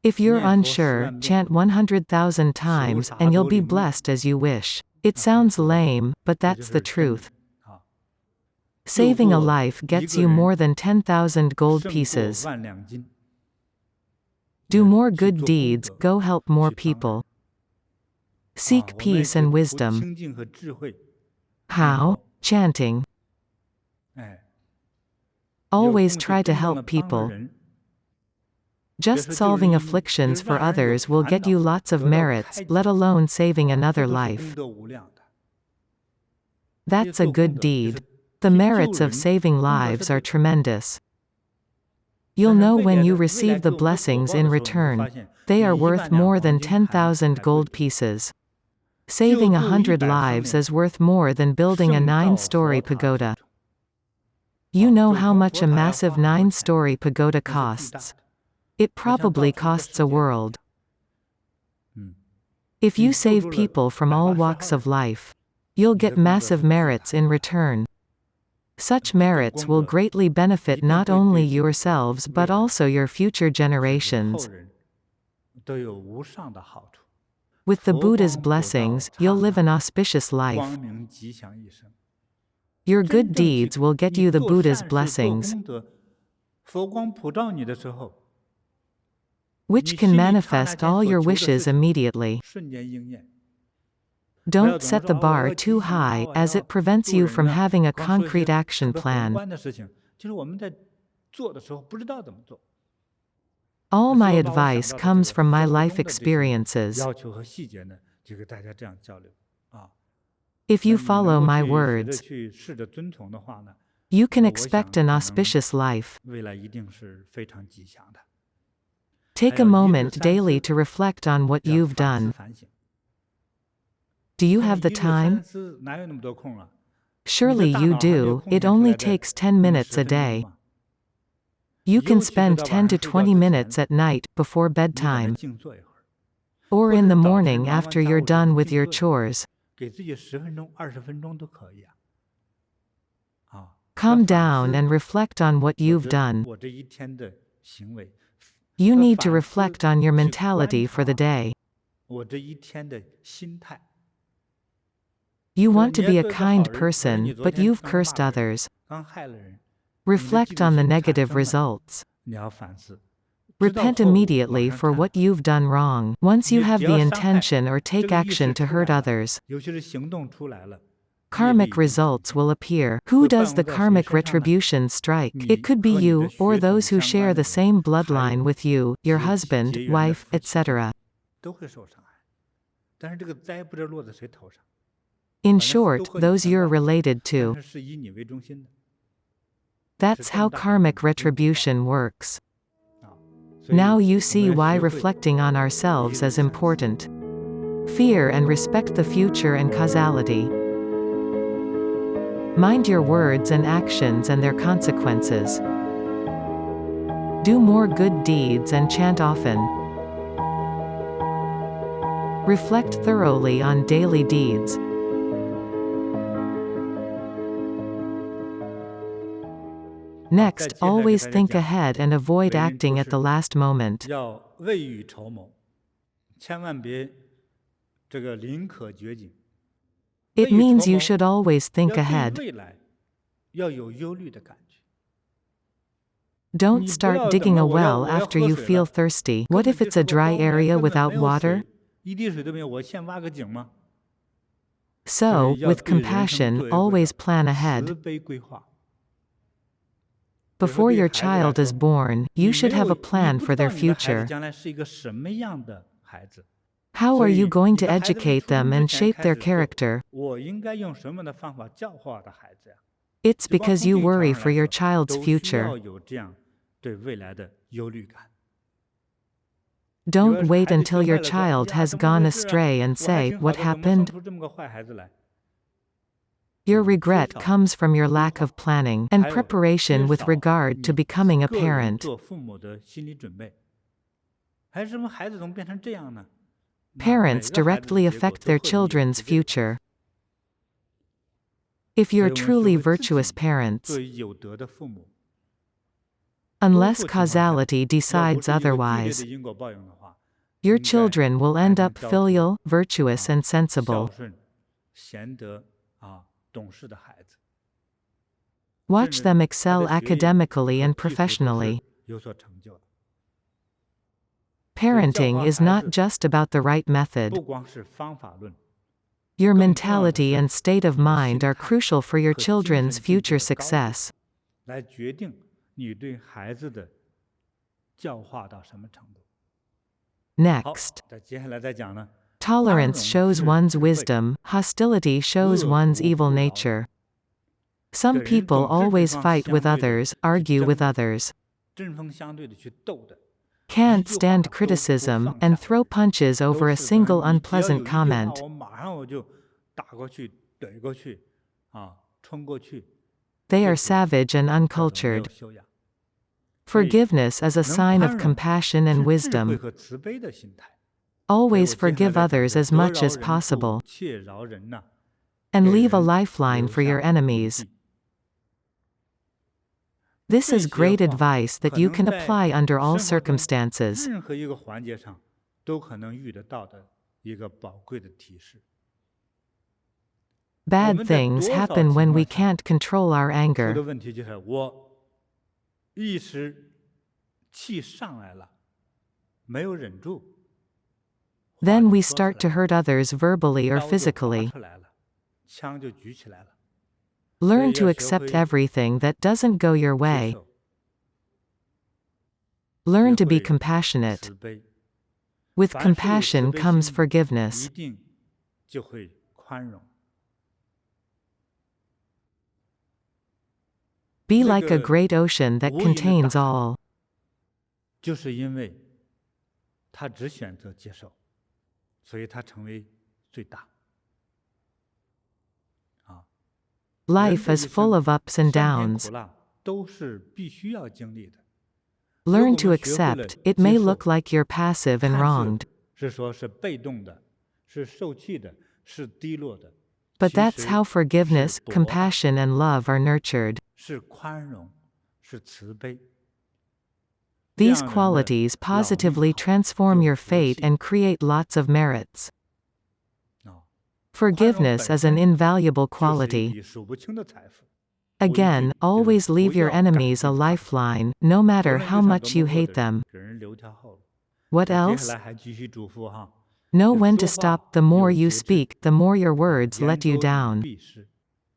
E: If you're unsure, chant 100,000 times, and you'll be blessed as you wish. It sounds lame, but that's the truth. Saving a life gets you more than 10,000 gold pieces. Do more good deeds, go help more people. Seek peace and wisdom. How? Chanting. Always try to help people. Just solving afflictions for others will get you lots of merits, let alone saving another life. That's a good deed. The merits of saving lives are tremendous. You'll know when you receive the blessings in return. They are worth more than 10,000 gold pieces. Saving 100 lives is worth more than building a 9-story pagoda. You know how much a massive 9-story pagoda costs. It probably costs a world. If you save people from all walks of life, you'll get massive merits in return. Such merits will greatly benefit not only yourselves but also your future generations. With the Buddha's blessings, you'll live an auspicious life. Your good deeds will get you the Buddha's blessings, which can manifest all your wishes immediately. Don't set the bar too high, as it prevents you from having a concrete action plan. All my advice comes from my life experiences. If you follow my words, you can expect an auspicious life. Take a moment daily to reflect on what you've done. Do you have the time? Surely you do, it only takes 10 minutes a day. You can spend 10 to 20 minutes at night, before bedtime. Or in the morning after you're done with your chores. Calm down and reflect on what you've done. You need to reflect on your mentality for the day. You want to be a kind person, but you've cursed others. Reflect on the negative results. Repent immediately for what you've done wrong. Once you have the intention or take action to hurt others, karmic results will appear. Who does the karmic retribution strike? It could be you, or those who share the same bloodline with you, your husband, wife, etc. In short, those you're related to. That's how karmic retribution works. Now you see why reflecting on ourselves is important. Fear and respect the future and causality. Mind your words and actions and their consequences. Do more good deeds and chant often. Reflect thoroughly on daily deeds. Next, always think ahead and avoid acting at the last moment. It means you should always think ahead. Don't start digging a well after you feel thirsty. What if it's a dry area without water? So, with compassion, always plan ahead. Before your child is born, you should have a plan for their future. How are you going to educate them and shape their character? It's because you worry for your child's future. Don't wait until your child has gone astray and say, "What happened?" Your regret comes from your lack of planning and preparation with regard to becoming a parent.
D: 做父母的心理准备。为什么孩子怎么变成这样呢？
E: Parents directly affect their children's future. If you're truly virtuous parents,
D: 作为有德的父母，
E: unless causality decides otherwise, your children will end up filial, virtuous, and
D: 孝
E: sensible.
D: 顺、贤德懂事的孩子，
E: Watch them excel academically and professionally.
D: 有所成就的。
E: Parenting is not just about the right
D: 不
E: method.
D: 光是方法论，
E: Your mentality and state of mind are crucial for your children's future success.
D: 来决定你对孩子的教化到什么程度。好，
E: Next,
D: 那接下来再讲呢，
E: tolerance shows one's wisdom, hostility shows one's evil nature. Some people always fight with others, argue with others,
D: 针锋相对的去斗的，
E: can't stand criticism, and throw punches over a single
D: 只要有一
E: unpleasant
D: 句话
E: comment.
D: 我马上我就打过去、怼过去，冲过去，
E: They are
D: 这是
E: savage and
D: 这种没有
E: uncultured.
D: 修养。
E: Forgiveness is a
D: 能
E: sign
D: 宽
E: of
D: 容
E: compassion
D: 是
E: and
D: 智慧
E: wisdom.
D: 和慈悲的心态。
E: Always
D: 所以我接下
E: forgive
D: 来讲
E: others
D: 的
E: as
D: 得
E: much
D: 饶
E: as
D: 人处
E: possible,
D: 且饶人呐，
E: and
D: 给
E: leave a
D: 人
E: lifeline
D: 留
E: for
D: 下
E: your
D: 余
E: enemies.
D: 地。
E: This
D: 这
E: is
D: 些
E: great
D: 话
E: advice that
D: 可
E: you
D: 能
E: can
D: 在
E: apply under all
D: 生活中
E: circumstances.
D: 任何一个环节上都可能遇得到的一个宝贵的提示。
E: Bad
D: 我们在
E: things
D: 多少
E: happen when
D: 情
E: we
D: 况下
E: can't control our
D: 出的
E: anger.
D: 问题就是我一时气上来了，没有忍住，话
E: Then
D: 就
E: we
D: 说出
E: start
D: 来
E: to
D: 了，
E: hurt others verbally or
D: 刀就拔
E: physically.
D: 出来了，枪就举起来了。
E: Learn to
D: 所以要学
E: accept
D: 会
E: everything that doesn't go your
D: 接
E: way.
D: 受，
E: Learn
D: 学
E: to be
D: 会
E: compassionate.
D: 慈悲。
E: With
D: 凡是有慈
E: compassion
D: 悲
E: comes
D: 心，
E: forgiveness.
D: 一定就会宽容。
E: Be
D: 那
E: like a
D: 个
E: great ocean that
D: 无垠的
E: contains
D: 大海
E: all.
D: 就是因为他只选择接受，所以他成为最大。 人
E: Life
D: 的
E: is
D: 一
E: full
D: 生
E: of ups and
D: 酸甜
E: downs.
D: 苦辣都是必须要经历的。
E: Learn
D: 如
E: to
D: 果我们学会了
E: accept. It may
D: 接受，
E: look like you're passive and
D: 看
E: wronged,
D: 似是说是被动的，是受气的，是低落的，
E: but
D: 其
E: that's
D: 实
E: how forgiveness,
D: 是博大，
E: compassion, and love are nurtured.
D: 是宽容，是慈悲。
E: These
D: 这样人的
E: qualities
D: 老命
E: positively
D: 好，
E: transform
D: 有
E: your
D: 福
E: fate
D: 气。
E: and create lots of merits.
D: 宽容
E: Forgiveness
D: 本
E: is an
D: 身
E: invaluable
D: 就是一
E: quality.
D: 笔数不清的财富。
E: Again,
D: 回去
E: always
D: 就
E: leave
D: 不
E: your
D: 要赶
E: enemies a
D: 尽杀绝，
E: lifeline, no
D: 无
E: matter
D: 论
E: how
D: 遇上
E: much
D: 多
E: you
D: 么恶
E: hate
D: 的人，
E: them.
D: 给人留条后路。
E: What
D: 接
E: else?
D: 下来还继续嘱咐哈，
E: Know
D: 就
E: when to
D: 说
E: stop.
D: 话
E: The more
D: 有
E: you
D: 节制，
E: speak, the more your words
D: 言
E: let you
D: 多语
E: down.
D: 必失。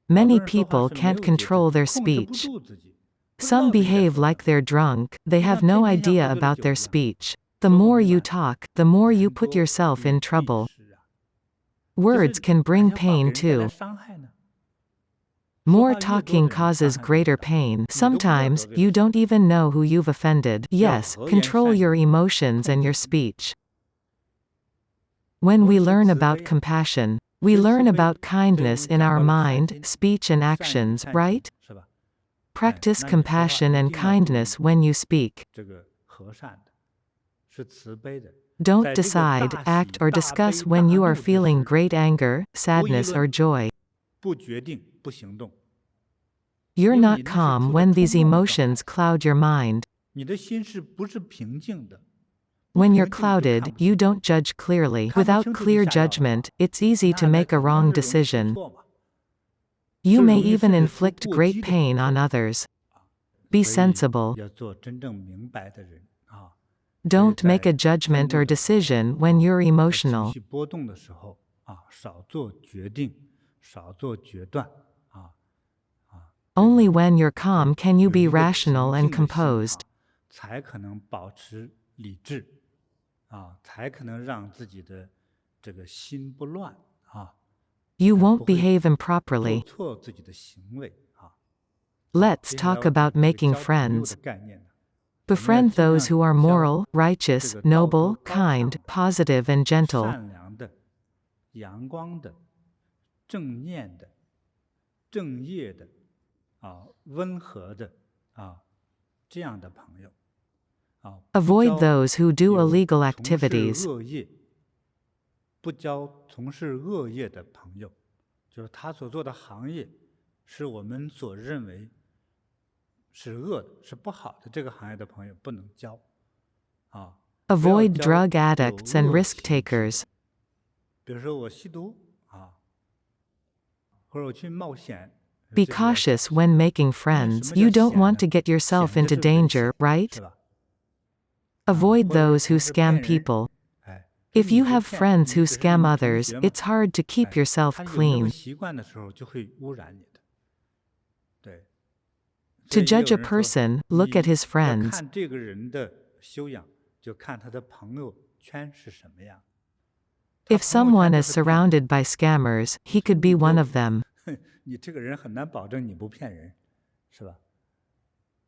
D: 好
E: Many
D: 多人说话
E: people
D: 是没
E: can't
D: 有节制，
E: control their
D: 控制不
E: speech.
D: 住自己，不知
E: Some
D: 道自己在
E: behave
D: 说什
E: like
D: 么，
E: they're drunk, they
D: 就
E: have
D: 像
E: no
D: 天天像
E: idea
D: 喝醉了
E: about
D: 酒
E: their
D: 一样，
E: speech. The
D: 说不
E: more
D: 明
E: you
D: 白，
E: talk, the more you
D: 言
E: put
D: 多
E: yourself
D: 语
E: in
D: 必
E: trouble.
D: 失啊。就
E: Words
D: 是
E: can
D: 哪
E: bring
D: 些话给
E: pain
D: 人带来
E: too.
D: 伤害呢？说
E: More
D: 话越多的
E: talking
D: 人，伤
E: causes
D: 害越
E: greater
D: 大，
E: pain.
D: 你都不知道
E: Sometimes,
D: 得罪了
E: you
D: 谁。
E: don't even know who you've offended.
D: 要
E: Yes,
D: 和颜
E: control
D: 善
E: your
D: 语，
E: emotions
D: 控
E: and
D: 制
E: your
D: 自己，
E: speech. When
D: 多
E: we
D: 学
E: learn
D: 慈
E: about
D: 悲啊，
E: compassion, we
D: 学慈
E: learn
D: 悲，
E: about
D: 对我
E: kindness
D: 们
E: in
D: 讲
E: our
D: 到了善
E: mind,
D: 心、
E: speech, and
D: 善语、
E: actions,
D: 善行，
E: right?
D: 是吧？哎，
E: Practice
D: 那你说话
E: compassion
D: 一
E: and
D: 定要注意
E: kindness when you speak.
D: 这个和善的，是慈悲的。
E: Don't
D: 在这个
E: decide,
D: 大
E: act,
D: 喜、
E: or
D: 大
E: discuss
D: 悲、
E: when
D: 大
E: you are
D: 怒之
E: feeling
D: 时，
E: great anger,
D: 不议
E: sadness, or
D: 论，
E: joy.
D: 不决定，不行动，
E: You're
D: 因为
E: not
D: 你那是
E: calm
D: 处在
E: when these
D: 冲动的状
E: emotions
D: 态，
E: cloud your mind.
D: 你的心是不是平静的？不
E: When
D: 平
E: you're
D: 静就
E: clouded,
D: 看不
E: you
D: 清，
E: don't judge clearly.
D: 看不
E: Without
D: 清自己
E: clear
D: 下药的话，
E: judgment, it's easy to
D: 那
E: make a
D: 经常
E: wrong
D: 是容易出
E: decision.
D: 错嘛，
E: You
D: 是
E: may
D: 容易
E: even
D: 甚至出
E: inflict
D: 过
E: great
D: 激的
E: pain
D: 错
E: on
D: 误。
E: others. Be
D: 所以
E: sensible.
D: 要做真正明白的人啊。所以
E: Don't make a
D: 在
E: judgment
D: 愤怒
E: or
D: 的时候
E: decision when
D: 啊，
E: you're
D: 在情
E: emotional.
D: 绪波动的时候啊，少做决定，少做决断啊这
E: Only
D: 个
E: when you're
D: 这
E: calm can you
D: 有
E: be
D: 一个
E: rational
D: 平
E: and
D: 静的心
E: composed.
D: 啊，才可能保持理智啊，才可能让自己的这个心不乱啊，
E: You
D: 不
E: won't
D: 会
E: behave
D: 做
E: improperly.
D: 错自己的行为啊。好，
E: Let's
D: 接下来
E: talk
D: 我讲
E: about
D: 这个
E: making
D: 交朋友
E: friends.
D: 的概念呢，我们要
E: Befriend
D: 尽量
E: those who are
D: 交
E: moral,
D: 这
E: righteous,
D: 个道德
E: noble,
D: 高
E: kind,
D: 尚的、
E: positive, and gentle.
D: 善良的、阳光的、正念的、正业的温和的这样的朋友
E: Avoid those who do
D: 有
E: illegal
D: 从事
E: activities.
D: 恶业，不交从事恶业的朋友，就是他所做的行业是我们所认为是恶的、是不好的，这个行业的朋友不能交
E: Avoid
D: 不要交
E: drug addicts and
D: 有恶
E: risk
D: 习气的
E: takers.
D: 比如说我吸毒或者我去冒险。
E: Be
D: 这个要小
E: cautious
D: 心
E: when making
D: 因为
E: friends.
D: 什么
E: You
D: 叫
E: don't
D: 险
E: want
D: 呢？
E: to get yourself
D: 险
E: into
D: 就是人
E: danger,
D: 险，
E: right?
D: 是吧或
E: Avoid
D: 者
E: those
D: 从
E: who
D: 事
E: scam
D: 骗人，
E: people.
D: 跟
E: If
D: 你
E: you
D: 不
E: have
D: 骗
E: friends
D: 你
E: who
D: 只是
E: scam
D: 你同
E: others,
D: 学嘛
E: it's hard to keep yourself
D: 他有那个
E: clean.
D: 习惯的时候就会污染你的。对，
E: To
D: 所以也
E: judge
D: 有
E: a
D: 人说
E: person, look at
D: 你
E: his
D: 要
E: friends.
D: 看这个人的修养，就看他的朋友圈是什么样。他
E: If
D: 朋友
E: someone
D: 圈都
E: is
D: 是骗人
E: surrounded by scammers, he could be
D: 你
E: one
D: 就
E: of them.
D: 你这个人很难保证你不骗人，是吧？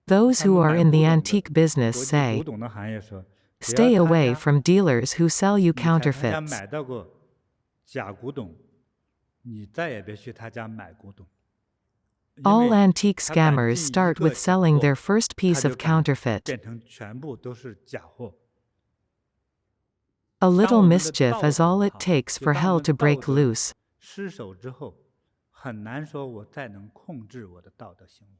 E: Those
D: 他
E: who
D: 们
E: are
D: 买
E: in
D: 古
E: the
D: 董的
E: antique business
D: 国际
E: say,
D: 古董的行业说，只要
E: stay
D: 他
E: away
D: 家
E: from dealers who sell you
D: 你在他家
E: counterfeits.
D: 买到过假古董，你再也别去他家买古董。因
E: All
D: 为
E: antique
D: 他敢
E: scammers
D: 进一
E: start
D: 个
E: with
D: 假
E: selling
D: 货
E: their first
D: 他
E: piece
D: 就
E: of
D: 敢
E: counterfeit.
D: 变成全部都是假货。
E: A
D: 当
E: little
D: 我们的
E: mischief
D: 道
E: is all
D: 德
E: it takes
D: 就
E: for
D: 当我
E: hell
D: 们
E: to
D: 道
E: break
D: 德
E: loose.
D: 失守之后，很难说我再能控制我的道德行为。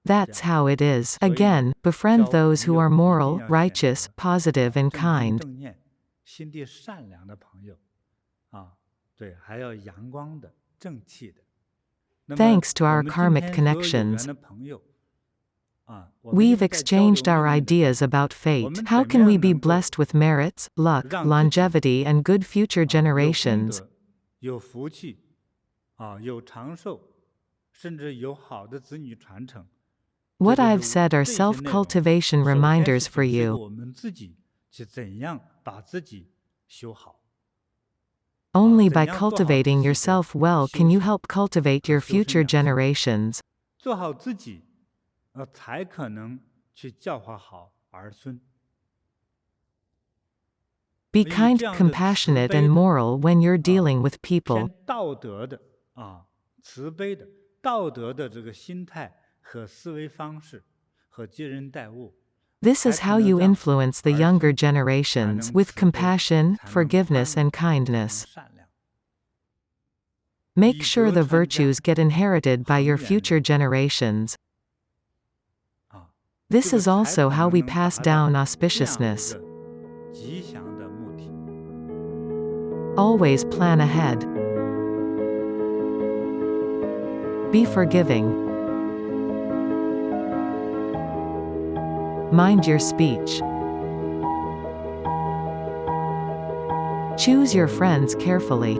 D: 这
E: That's
D: 样
E: how it is.
D: 所以呢，
E: Again, befriend
D: 交
E: those
D: 朋
E: who
D: 友
E: are
D: 一定
E: moral,
D: 要选
E: righteous,
D: 择
E: positive, and
D: 正心
E: kind.
D: 正念、心地善良的朋友对，还要阳光的、正气的。那么
E: Thanks to
D: 我
E: our
D: 们今
E: karmic
D: 天所有有缘
E: connections,
D: 的朋友我们因
E: we've
D: 为在交
E: exchanged
D: 流
E: our
D: 命运的时
E: ideas
D: 候，
E: about
D: 我
E: fate.
D: 们
E: How
D: 怎么
E: can we
D: 样
E: be
D: 能够
E: blessed with merits, luck,
D: 让自己
E: longevity, and good future
D: 有功
E: generations?
D: 德、有福气有长寿，甚至有好的子女传承。
E: What
D: 这就
E: I've
D: 是
E: said are
D: 这些内容
E: self-cultivation
D: 首先
E: reminders
D: 是
E: for
D: 警示
E: you.
D: 我们自己去怎样把自己修好。
E: Only
D: 怎
E: by
D: 样做好自
E: cultivating
D: 己的
E: yourself well
D: 修
E: can you
D: 行
E: help cultivate
D: 和
E: your
D: 修身
E: future
D: 养性。
E: generations.
D: 做好自己才可能去教化好儿孙。
E: Be
D: 以
E: kind,
D: 这样的慈
E: compassionate,
D: 悲
E: and
D: 的
E: moral when you're dealing with people.
D: 偏道德的慈悲的道德的这个心态和思维方式和接人待物，
E: This
D: 才
E: is
D: 可
E: how
D: 能
E: you
D: 让
E: influence the
D: 儿
E: younger
D: 孙才
E: generations
D: 能
E: with
D: 慈悲，
E: compassion,
D: 才能宽
E: forgiveness,
D: 容，
E: and
D: 才能
E: kindness.
D: 善良。
E: Make
D: 以
E: sure
D: 德
E: the
D: 传家，
E: virtues get inherited by
D: 恒
E: your
D: 远
E: future
D: 流
E: generations.
D: 这
E: This
D: 个
E: is
D: 才
E: also
D: 可
E: how
D: 能
E: we
D: 能
E: pass
D: 达到
E: down
D: 这样
E: auspiciousness.
D: 一个吉祥的目的。
E: Always plan ahead. Be forgiving. Mind your speech. Choose your friends carefully.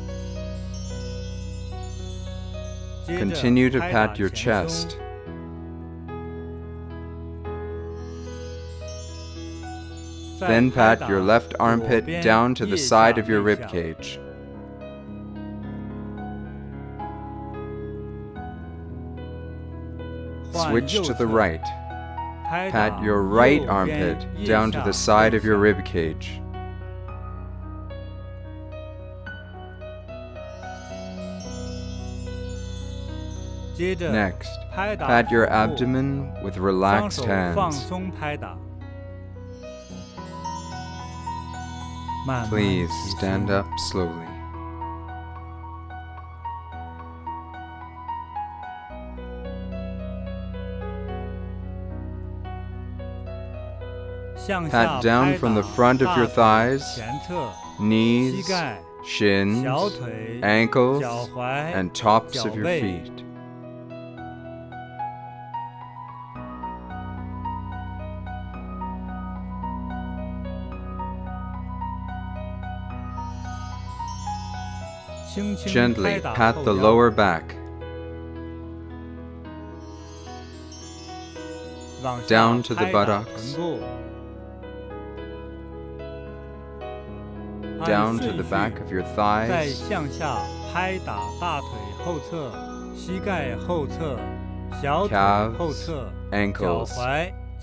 F: Continue to pat your chest. Then pat your left armpit down to the side of your rib cage. Switch to the right. Pat your right armpit down to the side of your rib cage. Next, pat your abdomen with relaxed hands. Please stand up slowly. Pat down from the front of your thighs, knees, shins, ankles, and tops of your feet. Gently pat the lower back, down to the buttocks, down to the back of your thighs, calves, ankles,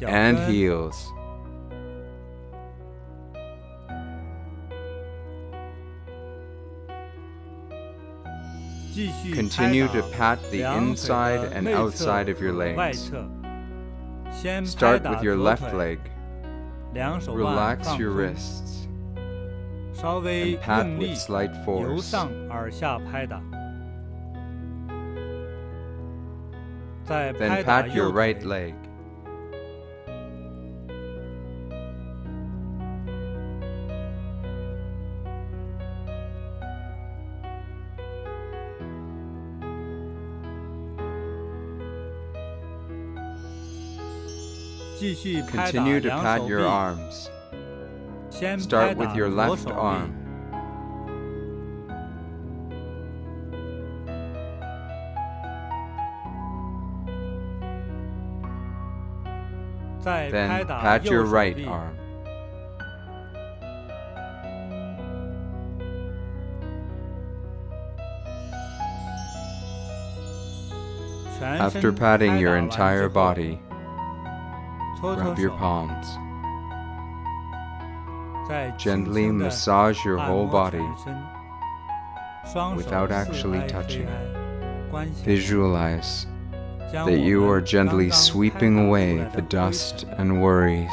F: and heels. Continue to pat the inside and outside of your legs. Start with your left leg. Relax your wrists and pat with slight force. Then pat your right leg. Continue to pat your arms. Start with your left arm. Then pat your right arm. After patting your entire body, rub your palms. Gently massage your whole body without actually touching. Visualize that you are gently sweeping away the dust and worries.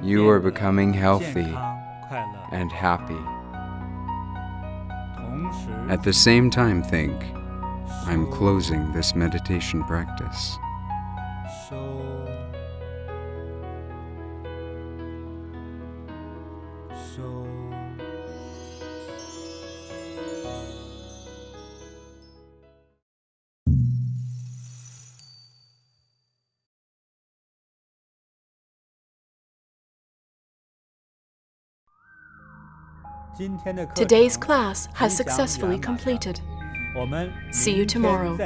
F: You are becoming healthy and happy. At the same time, think, I'm closing this meditation practice.
C: Today's class has successfully completed. See you tomorrow.